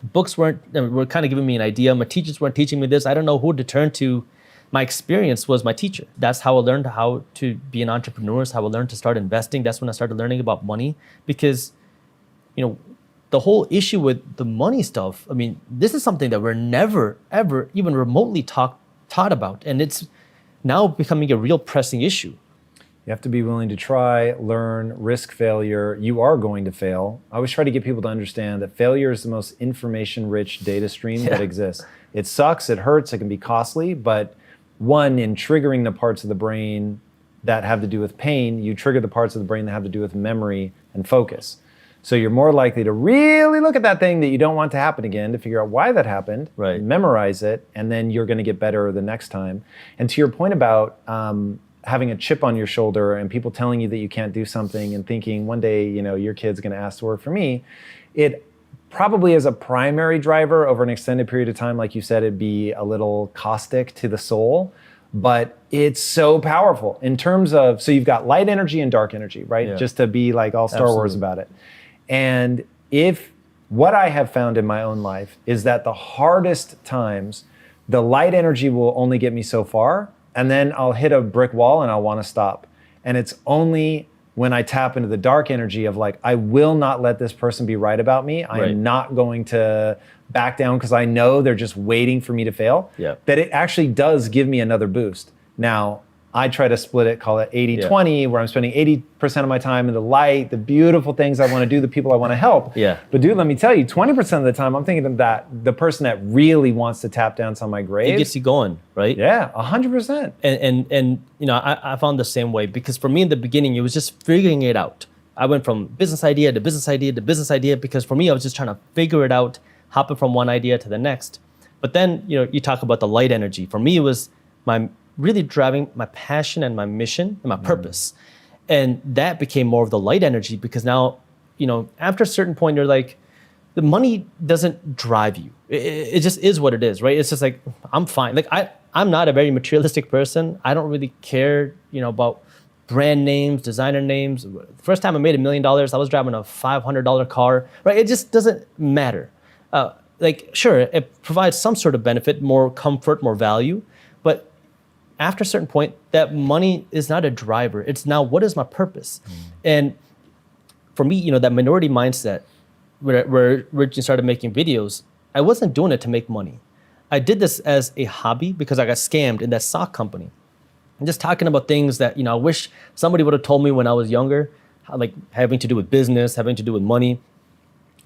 Books were kind of giving me an idea. My teachers weren't teaching me this. I don't know who to turn to. My experience was my teacher. That's how I learned how to be an entrepreneur, how I learned to start investing. That's when I started learning about money because, the whole issue with the money stuff, this is something that we're never, ever even remotely taught about. And it's now becoming a real pressing issue. You have to be willing to try, learn, risk failure. You are going to fail. I always try to get people to understand that failure is the most information-rich data stream that exists. It sucks, it hurts, it can be costly, but one, in triggering the parts of the brain that have to do with pain, you trigger the parts of the brain that have to do with memory and focus. So you're more likely to really look at that thing that you don't want to happen again to figure out why that happened, right. Memorize it, and then you're going to get better the next time. And to your point about having a chip on your shoulder and people telling you that you can't do something and thinking one day, your kid's going to ask to work for me, it probably as a primary driver over an extended period of time, like you said, it'd be a little caustic to the soul, but it's so powerful in terms of, so you've got light energy and dark energy, right? Yeah. Just to be all Star Wars about it. And what I have found in my own life is that the hardest times, the light energy will only get me so far, and then I'll hit a brick wall and I'll want to stop. And it's only when I tap into the dark energy of like, I will not let this person be right about me. I Right. am not going to back down because I know they're just waiting for me to fail. Yeah. That it actually does give me another boost. Now, I try to split it, call it 80-20, where I'm spending 80% of my time in the light, the beautiful things I want to do, the people I want to help. Yeah. But dude, let me tell you, 20% of the time, I'm thinking that the person that really wants to tap dance on my grave. It gets you going, right? Yeah, 100%. And you know, I found the same way, because for me in the beginning, it was just figuring it out. I went from business idea to business idea to business idea, because for me, I was just trying to figure it out, hopping from one idea to the next. But then, you know, you talk about the light energy. For me, it was my really driving my passion and my mission and my purpose. And that became more of the light energy, because now, you know, after a certain point, you're like, the money doesn't drive you. It just is what it is, right? It's just like, I'm fine. Like I'm not a very materialistic person. I don't really care, you know, about brand names, designer names. The first time I made $1 million, I was driving a $500 car, right? It just doesn't matter. Like, sure, it provides some sort of benefit, more comfort, more value, but after a certain point, that money is not a driver. It's now, what is my purpose? And for me, you know, that minority mindset, where originally started making videos, I wasn't doing it to make money. I did this as a hobby because I got scammed in that sock company. I'm just talking about things that, you know, I wish somebody would have told me when I was younger, like having to do with business, having to do with money.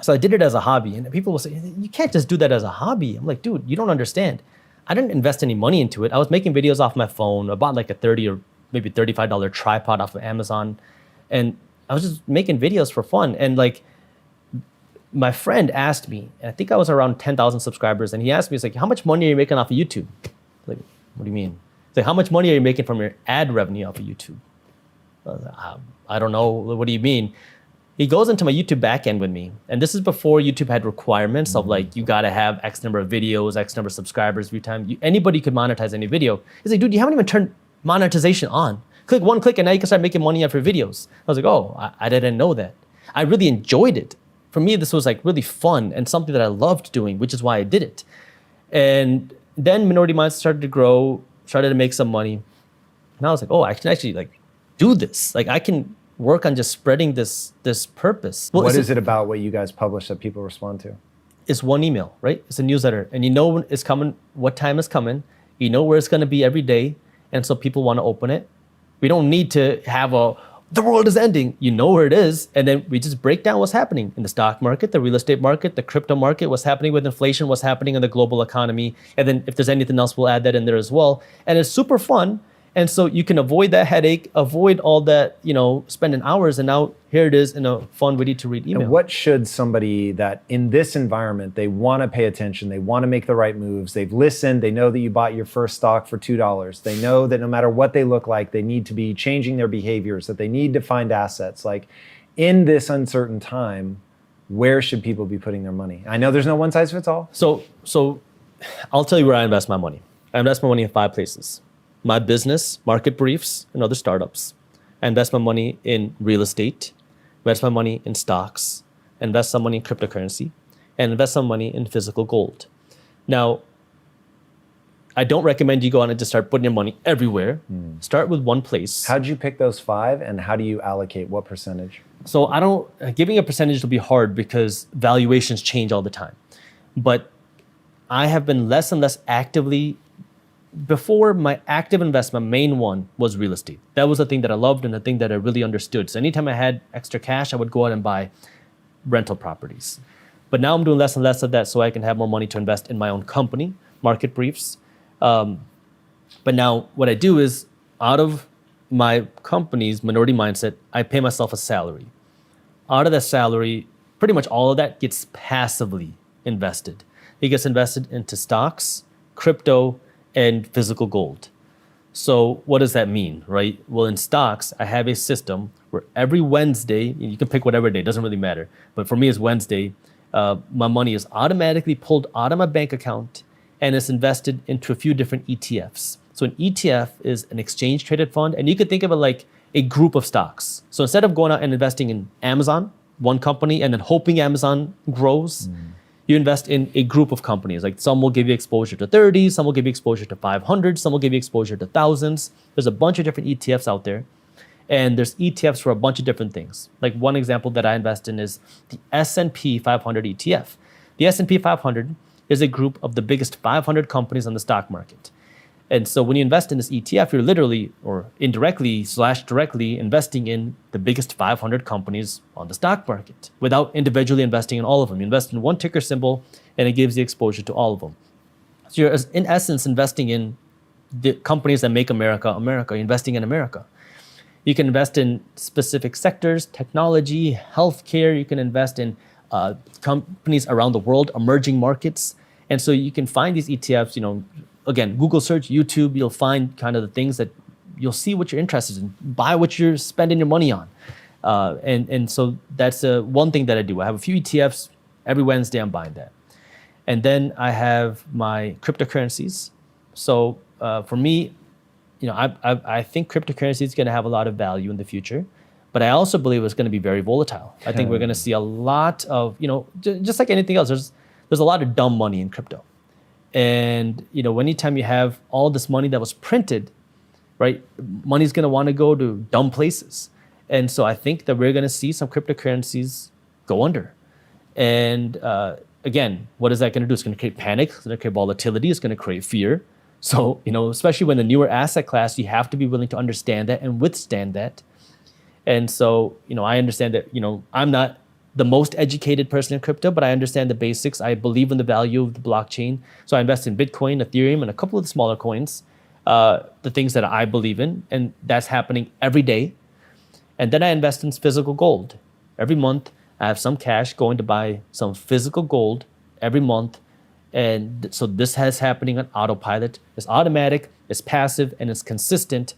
So I did it as a hobby. And people will say, you can't just do that as a hobby. I'm like, dude, you don't understand. I didn't invest any money into it. I was making videos off my phone. I bought like a $30 or maybe $35 tripod off of Amazon. And I was just making videos for fun. And like, my friend asked me, and I think I was around 10,000 subscribers. And he asked me, he's like, how much money are you making off of YouTube? Like, what do you mean? He's like, how much money are you making from your ad revenue off of YouTube? I don't know. What do you mean? He goes into my YouTube backend with me. And this is before YouTube had requirements of like, you got to have X number of videos, X number of subscribers every time. Anybody could monetize any video. He's like, dude, you haven't even turned monetization on. Click one click and now you can start making money off your videos. I was like, oh, I didn't know that. I really enjoyed it. For me, this was like really fun and something that I loved doing, which is why I did it. And then Minority Minds started to grow, started to make some money. And I was like, oh, I can actually like do this. Like I can work on just spreading this purpose. Well, what is it about what you guys publish that people respond to? It's one email, right? It's a newsletter. And you know when it's coming, what time it's coming. You know where it's going to be every day. And so people want to open it. We don't need to have the world is ending. You know where it is. And then we just break down what's happening in the stock market, the real estate market, the crypto market, what's happening with inflation, what's happening in the global economy. And then if there's anything else, we'll add that in there as well. And it's super fun. And so you can avoid that headache, avoid all that, you know, spending hours. And now here it is in a fun, ready to read email. And what should somebody that in this environment, they want to pay attention, they want to make the right moves, they've listened, they know that you bought your first stock for $2. They know that no matter what they look like, they need to be changing their behaviors, that they need to find assets. Like in this uncertain time, where should people be putting their money? I know there's no one size fits all. So I'll tell you where I invest my money. I invest my money in 5 places. My business, market briefs, and other startups. I invest my money in real estate, invest my money in stocks, invest some money in cryptocurrency, and invest some money in physical gold. Now, I don't recommend you go on and just start putting your money everywhere. Start with one place. How'd you pick those 5 and how do you allocate what percentage? So giving a percentage will be hard because valuations change all the time. But I have been less and less actively. Before, my active investment, main one, was real estate. That was the thing that I loved and the thing that I really understood. So anytime I had extra cash, I would go out and buy rental properties. But now I'm doing less and less of that so I can have more money to invest in my own company, market briefs. But now what I do is out of my company's Minority Mindset, I pay myself a salary. Out of that salary, pretty much all of that gets passively invested. It gets invested into stocks, crypto, and physical gold. So what does that mean, right? Well, in stocks, I have a system where every Wednesday, you can pick whatever day, it doesn't really matter. But for me, it's Wednesday. My money is automatically pulled out of my bank account and it's invested into a few different ETFs. So an ETF is an exchange traded fund. And you could think of it like a group of stocks. So instead of going out and investing in Amazon, one company, and then hoping Amazon grows, you invest in a group of companies. Like some will give you exposure to 30, some will give you exposure to 500, some will give you exposure to thousands. There's a bunch of different ETFs out there. And there's ETFs for a bunch of different things. Like one example that I invest in is the S&P 500 ETF. The S&P 500 is a group of the biggest 500 companies on the stock market. And so when you invest in this ETF, you're literally or indirectly / directly investing in the biggest 500 companies on the stock market without individually investing in all of them. You invest in one ticker symbol and it gives you exposure to all of them. So you're in essence investing in the companies that make America, America. You're investing in America. You can invest in specific sectors, technology, healthcare. You can invest in companies around the world, emerging markets. And so you can find these ETFs, again, Google search, YouTube, you'll find kind of the things that you'll see what you're interested in, buy what you're spending your money on. And so that's one thing that I do. I have a few ETFs. Every Wednesday I'm buying that. And then I have my cryptocurrencies. So for me, I think cryptocurrency is going to have a lot of value in the future, but I also believe it's going to be very volatile. I think we're going to see a lot of, just like anything else, there's a lot of dumb money in crypto. And, anytime you have all this money that was printed, right, money's going to want to go to dumb places. And so I think that we're going to see some cryptocurrencies go under. And again, what is that going to do? It's going to create panic. It's going to create volatility. It's going to create fear. So, especially when the newer asset class, you have to be willing to understand that and withstand that. And so, I understand that, I'm not the most educated person in crypto, but I understand the basics. I believe in the value of the blockchain. So I invest in Bitcoin, Ethereum, and a couple of the smaller coins, the things that I believe in. And that's happening every day. And then I invest in physical gold. Every month, I have some cash going to buy some physical gold every month. And so this is happening on autopilot. It's automatic, it's passive, and it's consistent.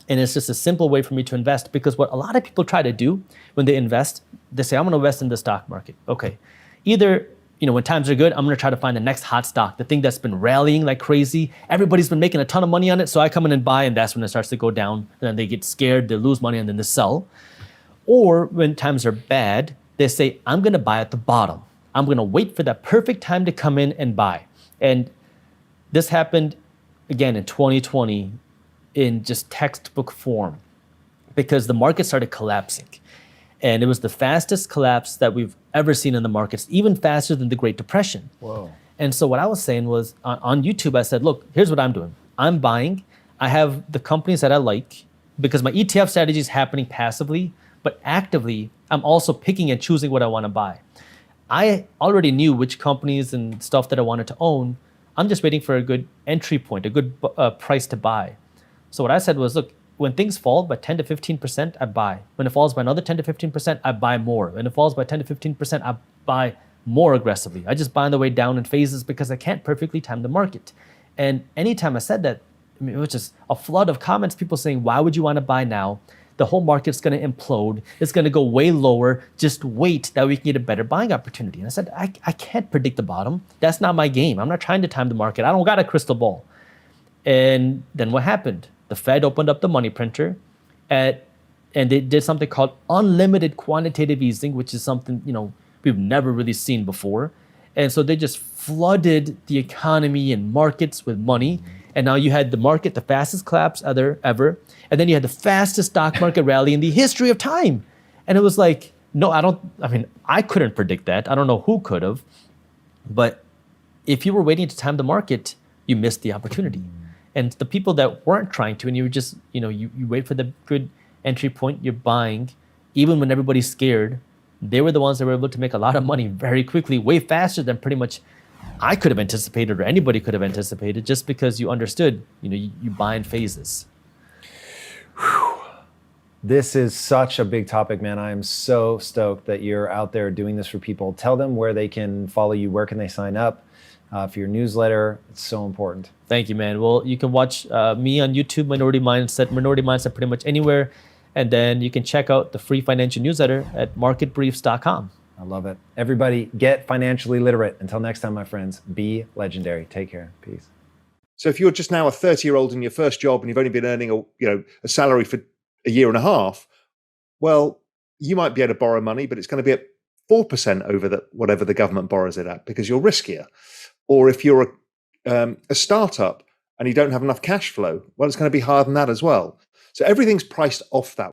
And it's just a simple way for me to invest, because what a lot of people try to do when they invest, they say, I'm going to invest in the stock market. Okay. Either, when times are good, I'm going to try to find the next hot stock, the thing that's been rallying like crazy. Everybody's been making a ton of money on it. So I come in and buy, and that's when it starts to go down. And then they get scared, they lose money, and then they sell. Or when times are bad, they say, I'm going to buy at the bottom. I'm going to wait for that perfect time to come in and buy. And this happened again in 2020 in just textbook form, because the market started collapsing. And it was the fastest collapse that we've ever seen in the markets, even faster than the Great Depression. Whoa. And so what I was saying was on YouTube, I said, look, here's what I'm doing. I'm buying. I have the companies that I like, because my ETF strategy is happening passively, but actively, I'm also picking and choosing what I want to buy. I already knew which companies and stuff that I wanted to own. I'm just waiting for a good entry point, a good price to buy. So what I said was, look, when things fall by 10 to 15%, I buy. When it falls by another 10 to 15%, I buy more. When it falls by 10 to 15%, I buy more aggressively. I just buy on the way down in phases, because I can't perfectly time the market. And anytime I said that, it was just a flood of comments, people saying, why would you want to buy now? The whole market's going to implode. It's going to go way lower. Just wait that we can get a better buying opportunity. And I said, I can't predict the bottom. That's not my game. I'm not trying to time the market. I don't got a crystal ball. And then what happened? The Fed opened up the money printer and they did something called unlimited quantitative easing, which is something, we've never really seen before. And so they just flooded the economy and markets with money. And now you had the market, the fastest collapse ever. And then you had the fastest stock market rally in the history of time. And it was like, no, I couldn't predict that. I don't know who could have. But if you were waiting to time the market, you missed the opportunity. And the people that weren't trying to, and you were just, you wait for the good entry point, you're buying, even when everybody's scared, they were the ones that were able to make a lot of money very quickly, way faster than pretty much I could have anticipated or anybody could have anticipated, just because you understood, you buy in phases. Whew. This is such a big topic, man. I am so stoked that you're out there doing this for people. Tell them where they can follow you. Where can they sign up for your newsletter? It's so important. Thank you, man. Well, you can watch me on YouTube, Minority Mindset pretty much anywhere. And then you can check out the free financial newsletter at marketbriefs.com. I love it. Everybody get financially literate. Until next time, my friends, be legendary. Take care. Peace. So if you're just now a 30-year-old in your first job and you've only been earning a salary for a year and a half, well, you might be able to borrow money, but it's going to be at 4% over whatever the government borrows it at, because you're riskier. Or if you're a startup and you don't have enough cash flow, well, it's going to be higher than that as well. So everything's priced off that.